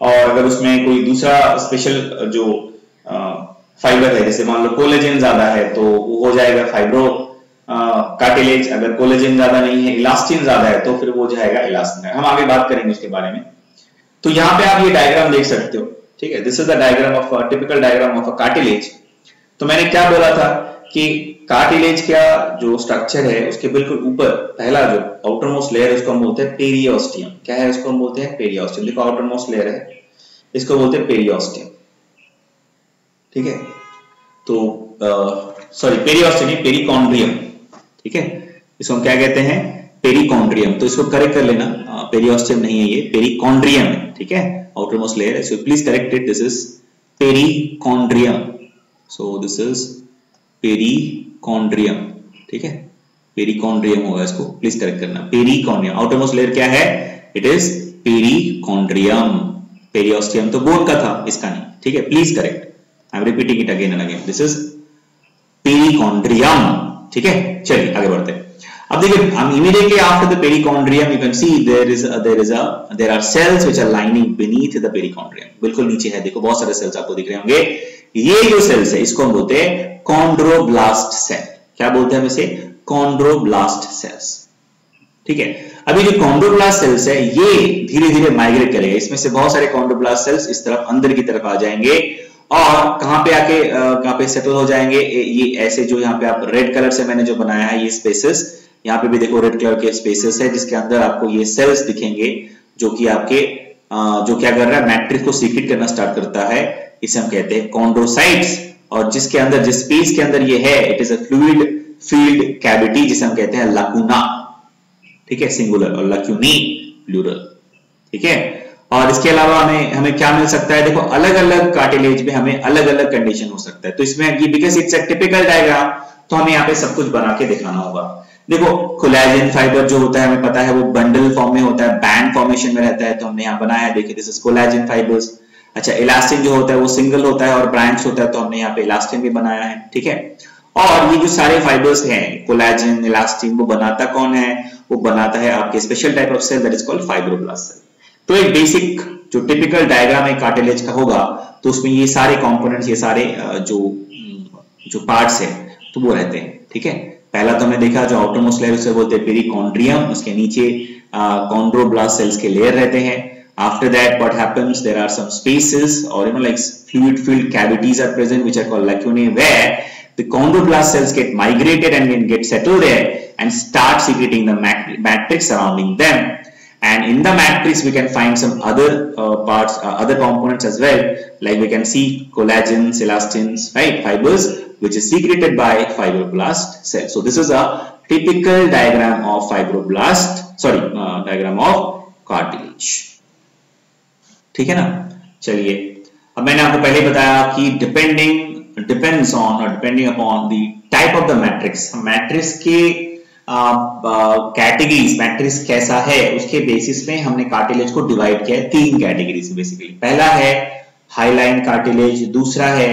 और अगर उसमें कोई दूसरा स्पेशल जो फाइबर है, जैसे मान लो कोलेजन ज्यादा है तो वो हो जाएगा फाइब्रो कार्टिलेज। अगर कोलेजन ज्यादा नहीं है, इलास्टिन ज्यादा है तो फिर वो जाएगा इलास्टिन। हम आगे बात करेंगे उसके बारे में। तो यहाँ पे आप ये डायग्राम देख सकते हो, ठीक है, this is the diagram of typical diagram of a cartilage. तो मैंने क्या बोला था कि कार्टिलेज का जो स्ट्रक्चर है उसके बिल्कुल ऊपर पहला जो आउटर मोस्ट लेयर है उसको हम बोलते हैं पेरियोस्टियम। क्या है, उसको हम बोलते हैं पेरियोस्टियम। देखो आउटर मोस्ट लेयर है, इसको बोलते हैं पेरियोस्टियम। ठीक है, तो सॉरी पेरियोस्टियम नहीं, पेरिकॉन्ड्रियम। ठीक है, इसको हम क्या कहते हैं, पेरिकॉन्ड्रियम। तो इसको करेक्ट कर लेना, पेरियोस्टियम नहीं है ये, पेरिकॉन्ड्रियम है। ठीक है, आउटर मोस्ट लेयर है, so please correct it, this is perichondrium. So this is perichondrium. ठीक है, पेरिकॉन्ड्रियम होगा, इसको प्लीज करेक्ट करना, पेरिकॉन्ड्रियम। आउटर मोस्ट लेयर क्या है, इट इज पेरिकॉन्ड्रियम। पेरियोस्टियम तो बोन का था, इसका नहीं। ठीक है, please correct, I am repeating it again and again, this is perichondrium. ठीक है, चलिए आगे बढ़ते हैं। अब देखिए, immediately after the perichondrium you can see there are cells which are lining beneath the perichondrium। बिल्कुल नीचे है, देखो बहुत सारे सेल्स आपको दिख रहे होंगे ये जो सेल्स है इसको हम बोलते हैं कॉन्ड्रोब्लास्ट सेल। क्या बोलते हैं हम इसे? Chondroblast cells. ठीक है, अभी जो कॉन्ड्रोब्लास्ट सेल्स है ये धीरे धीरे माइग्रेट करेगा, इसमें से बहुत सारे कॉन्ड्रोब्लास्ट सेल्स इस तरफ अंदर की तरफ आ जाएंगे और कहां पे आके कहां पे सेटल हो जाएंगे? ये ऐसे जो यहाँ पे आप रेड कलर से मैंने जो बनाया है ये स्पेसेस, यहाँ पे भी देखो रेड कलर के स्पेसेस है जिसके अंदर आपको ये सेल्स दिखेंगे जो कि आपके जो क्या कर रहा है? मैट्रिक्स को सीक्रेट करना स्टार्ट करता है, इसे हम कहते हैं कॉन्ड्रोसाइट्स। और जिसके अंदर, जिस स्पेस के अंदर ये है, it is a fluid field cavity जिसे हम कहते हैं लैकूना। ठीक है, सिंगुलर, और लैक्यूनी प्लूरल। ठीक है, और इसके अलावा हमें क्या मिल सकता है? देखो अलग अलग कार्टिलेज में हमें अलग अलग कंडीशन हो सकता है, तो इसमें ये because it's a typical diagram तो हमें यहाँ पे सब कुछ बना के दिखाना होगा। देखो कोलेजन फाइबर जो होता है हमें पता है वो बंडल फॉर्म में होता है, बैंड फॉर्मेशन में रहता है, तो हमने यहाँ बनाया है, देखिए दिस इज कोलेजन फाइबर्स। अच्छा, इलास्टिन जो होता है वो सिंगल होता है और ब्रांच होता है, तो हमने यहाँ पे इलास्टिन भी बनाया है। ठीक है, और ये जो सारे फाइबर्स हैं कोलेजन, इलास्टिन, वो बनाता कौन है? वो बनाता है आपके special type of cell that is called fibroblast cell. तो एक बेसिक जो टिपिकल डायग्राम है कार्टिलेज का होगा तो उसमें ये सारे कंपोनेंट्स, ये सारे जो पार्ट्स है तो वो रहते हैं। ठीक है, पहला तो हमने देखा जो आउटर मोस्ट लेयर उसे बोलते हैं पेरिकॉन्ड्रियम, उसके नीचे कॉन्ड्रोब्लास्ट सेल्स के लेयर रहते हैं। After that, what happens? There are some spaces or like fluid-filled cavities are present, which are called lacunae, where the chondroblast cells get migrated and then get settled there and start secreting the matrix surrounding them. And in the matrix, we can find some other parts, other components as well. Like we can see collagens, elastins, right? Fibers, which is secreted by fibroblast cells. So this is a typical diagram of diagram of cartilage. ठीक है ना? चलिए, अब मैंने आपको पहले बताया कि डिपेंड्स ऑन और depending upon the type of the matrix, matrix के कैटेगरीज, मैट्रिक्स कैसा है उसके बेसिस में हमने कार्टिलेज को डिवाइड किया है 3 कैटेगरीज बेसिकली। पहला है हाइलाइन कार्टिलेज, दूसरा है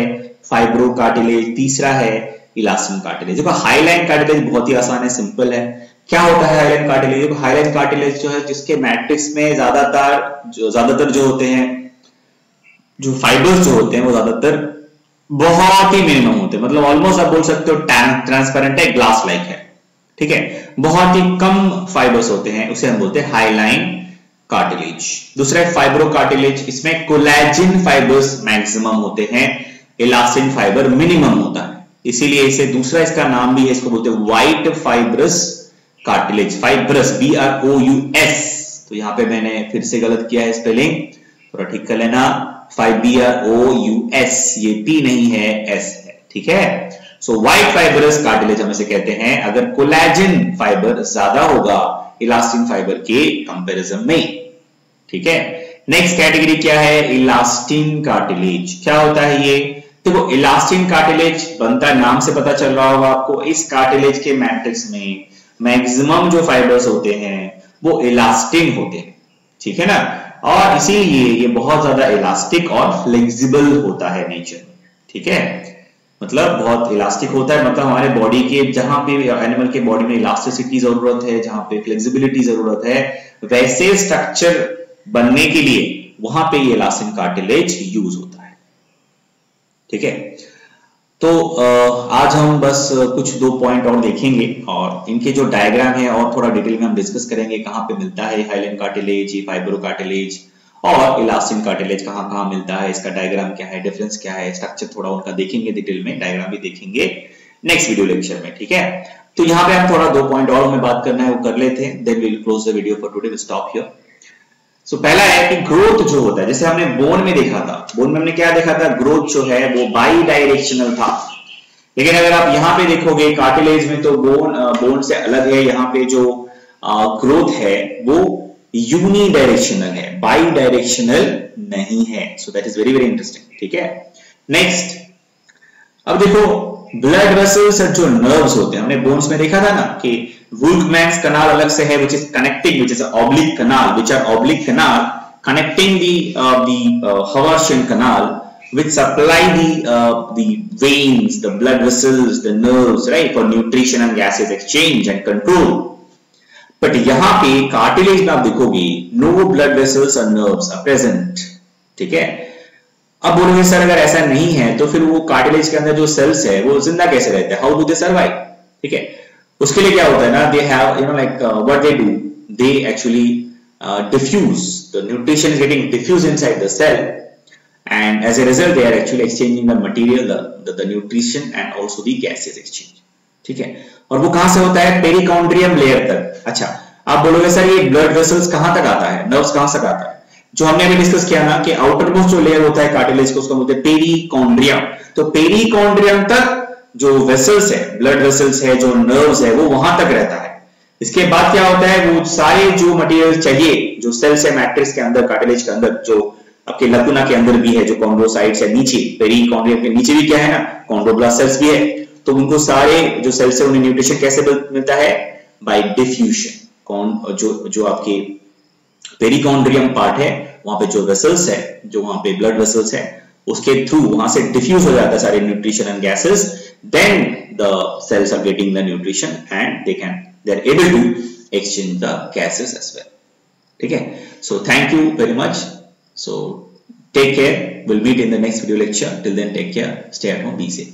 फाइब्रो कार्टिलेज, तीसरा है इलास्टिन कार्टिलेज। देखो हाइलाइन कार्टिलेज बहुत ही आसान है, सिंपल है। क्या होता है हाइलाइन कार्टिलेज? हाइलाइन कार्टिलेज जो है जिसके मैट्रिक्स में ज्यादातर जो होते हैं, जो फाइबर्स जो होते हैं वो ज्यादातर बहुत ही मिनिमम होते हैं, मतलब ऑलमोस्ट आप बोल सकते हो ट्रांसपेरेंट है, ग्लास लाइक है। ठीक है, बहुत ही कम फाइबर्स होते हैं, उसे हम बोलते हैं हाइलाइन कार्टिलेज। दूसरा है फाइब्रो कार्टिलेज, इसमें कोलेजन फाइबर्स मैक्सिमम होते हैं, इलास्टिन फाइबर मिनिमम होता है, इसीलिए इसे दूसरा इसका नाम भी है, इसको बोलते हैं white fibrous cartilage, fibrous BROUS। तो यहां पे मैंने फिर से गलत किया है स्पेलिंग, थोड़ा ठीक कर लेना, BROUS, ये P नहीं है, S है। ठीक है, सो व्हाइट फाइब्रस कार्टिलेज हम इसे कहते हैं अगर कोलेजन फाइबर ज्यादा होगा इलास्टिन फाइबर के कंपैरिजन में। ठीक है, नेक्स्ट कैटेगरी क्या है? Elastin cartilage. क्या होता है ये? देखो इलास्टिन कार्टिलेज बनता है, नाम से पता चल रहा होगा आपको, इस कार्टिलेज के मैट्रिक्स में मैक्सिमम जो फाइबर्स होते हैं वो इलास्टिन होते हैं। ठीक है ना, और इसीलिए ये बहुत ज्यादा इलास्टिक और फ्लेक्सिबल होता है नेचर में। ठीक है, मतलब बहुत इलास्टिक होता है, मतलब हमारे बॉडी के जहां पे एनिमल के बॉडी में इलास्टिसिटी जरूरत है, जहां पे फ्लेक्सिबिलिटी जरूरत है, वैसे स्ट्रक्चर बनने के लिए वहां पे ये इलास्टिन कार्टिलेज यूज होता है। ठीक है, तो आज हम बस कुछ 2 पॉइंट और देखेंगे और इनके जो डायग्राम है और थोड़ा डिटेल में हम डिस्कस करेंगे, कहां पे मिलता है हाइलाइन कार्टिलेज, फाइब्रो कार्टिलेज और इलास्टिन कार्टिलेज कहां मिलता है, इसका डायग्राम क्या है, डिफरेंस क्या है, स्ट्रक्चर थोड़ा उनका देखेंगे डिटेल में, डायग्राम भी देखेंगे नेक्स्ट वीडियो लेक्चर में। ठीक है, तो यहाँ पे हम थोड़ा 2 पॉइंट और हमें बात करना है वो कर लेते हैं, then we will close the video for today, we stop here. So पहला है कि ग्रोथ जो होता है, जैसे हमने बोन में देखा था, बोन में हमने क्या देखा था, ग्रोथ जो है वो बाई डायरेक्शनल था, लेकिन अगर आप यहाँ पे देखोगे कार्टिलेज में तो बोन से अलग है, यहाँ पे जो ग्रोथ है वो यूनी डायरेक्शनल है, बाई डायरेक्शनल नहीं है। So that is very very interesting. ठीक है, नेक्स्ट अब देखो ब्लड वेसल्स और जो नर्व्स होते हैं, हमने बोन्स में देखा था ना कि वुल्फमैन्स कनाल अलग से है, which is connecting, which is an oblique canal, which are oblique canal connecting the Haversian canal, which supply the veins, the blood vessels, the nerves, right, for nutrition and gases exchange and control. But यहाँ पे कार्टिलेज में आप देखोगे no blood vessels or nerves are present. ठीक है, अब बोलोगे सर अगर ऐसा नहीं है तो फिर वो कार्टिलेज के अंदर जो सेल्स है वो जिंदा कैसे रहते हैं, हाउ डू दे सर्वाइव? ठीक है, उसके लिए क्या होता है ना, they have like what they do, they actually diffuse, the nutrition is getting diffused inside the cell, and as a result they are actually exchanging the material, the nutrition and also the gases exchange. ठीक है, और वो कहां से होता है? पेरिकॉन्ड्रियम लेयर तक। अच्छा, आप बोलोगे सर ये ब्लड वेसल्स कहां तक आता है, नर्व्स कहां तक आता है? जो हमने अभी डिस्कस किया ना कि आउटर मोस्ट जो लेयर होता है कार्टिलेज को, उसको बोलते हैं पेरिकॉन्ड्रियम। तो पेरिकॉन्ड्रियम तक जो वेसल्स है, ब्लड वेसल्स है, जो नर्व्स है, वो वहां तक रहता है। इसके बाद क्या होता है, वो सारे जो मटेरियल चाहिए, जो सेल्स है मैट्रिक्स के अंदर, कार्टिलेज के अंदर, जो आपके लकुना के अंदर भी है, जो कॉन्ड्रोसाइट्स है नीचे, पेरिकॉन्ड्रियम के नीचे भी क्या है ना, कॉन्ड्रोब्लास्ट सेल्स भी है, तो उनको सारे जो सेल्स है उन्हें न्यूट्रिशन कैसे मिलता है? Bye diffusion. जो आपके पेरिकॉन्ड्रियम पार्ट है, वहां पे जो वेसल्स है, जो वहां पे ब्लड वेसल्स है, उसके थ्रू वहां से डिफ्यूज हो जाता है सारे nutrition and gases, then the cells are getting the nutrition and they are able to exchange the gases as well. ठीक है, so thank you very much. So take care, we'll meet in the next video lecture. Till then, take care, stay at home, be safe.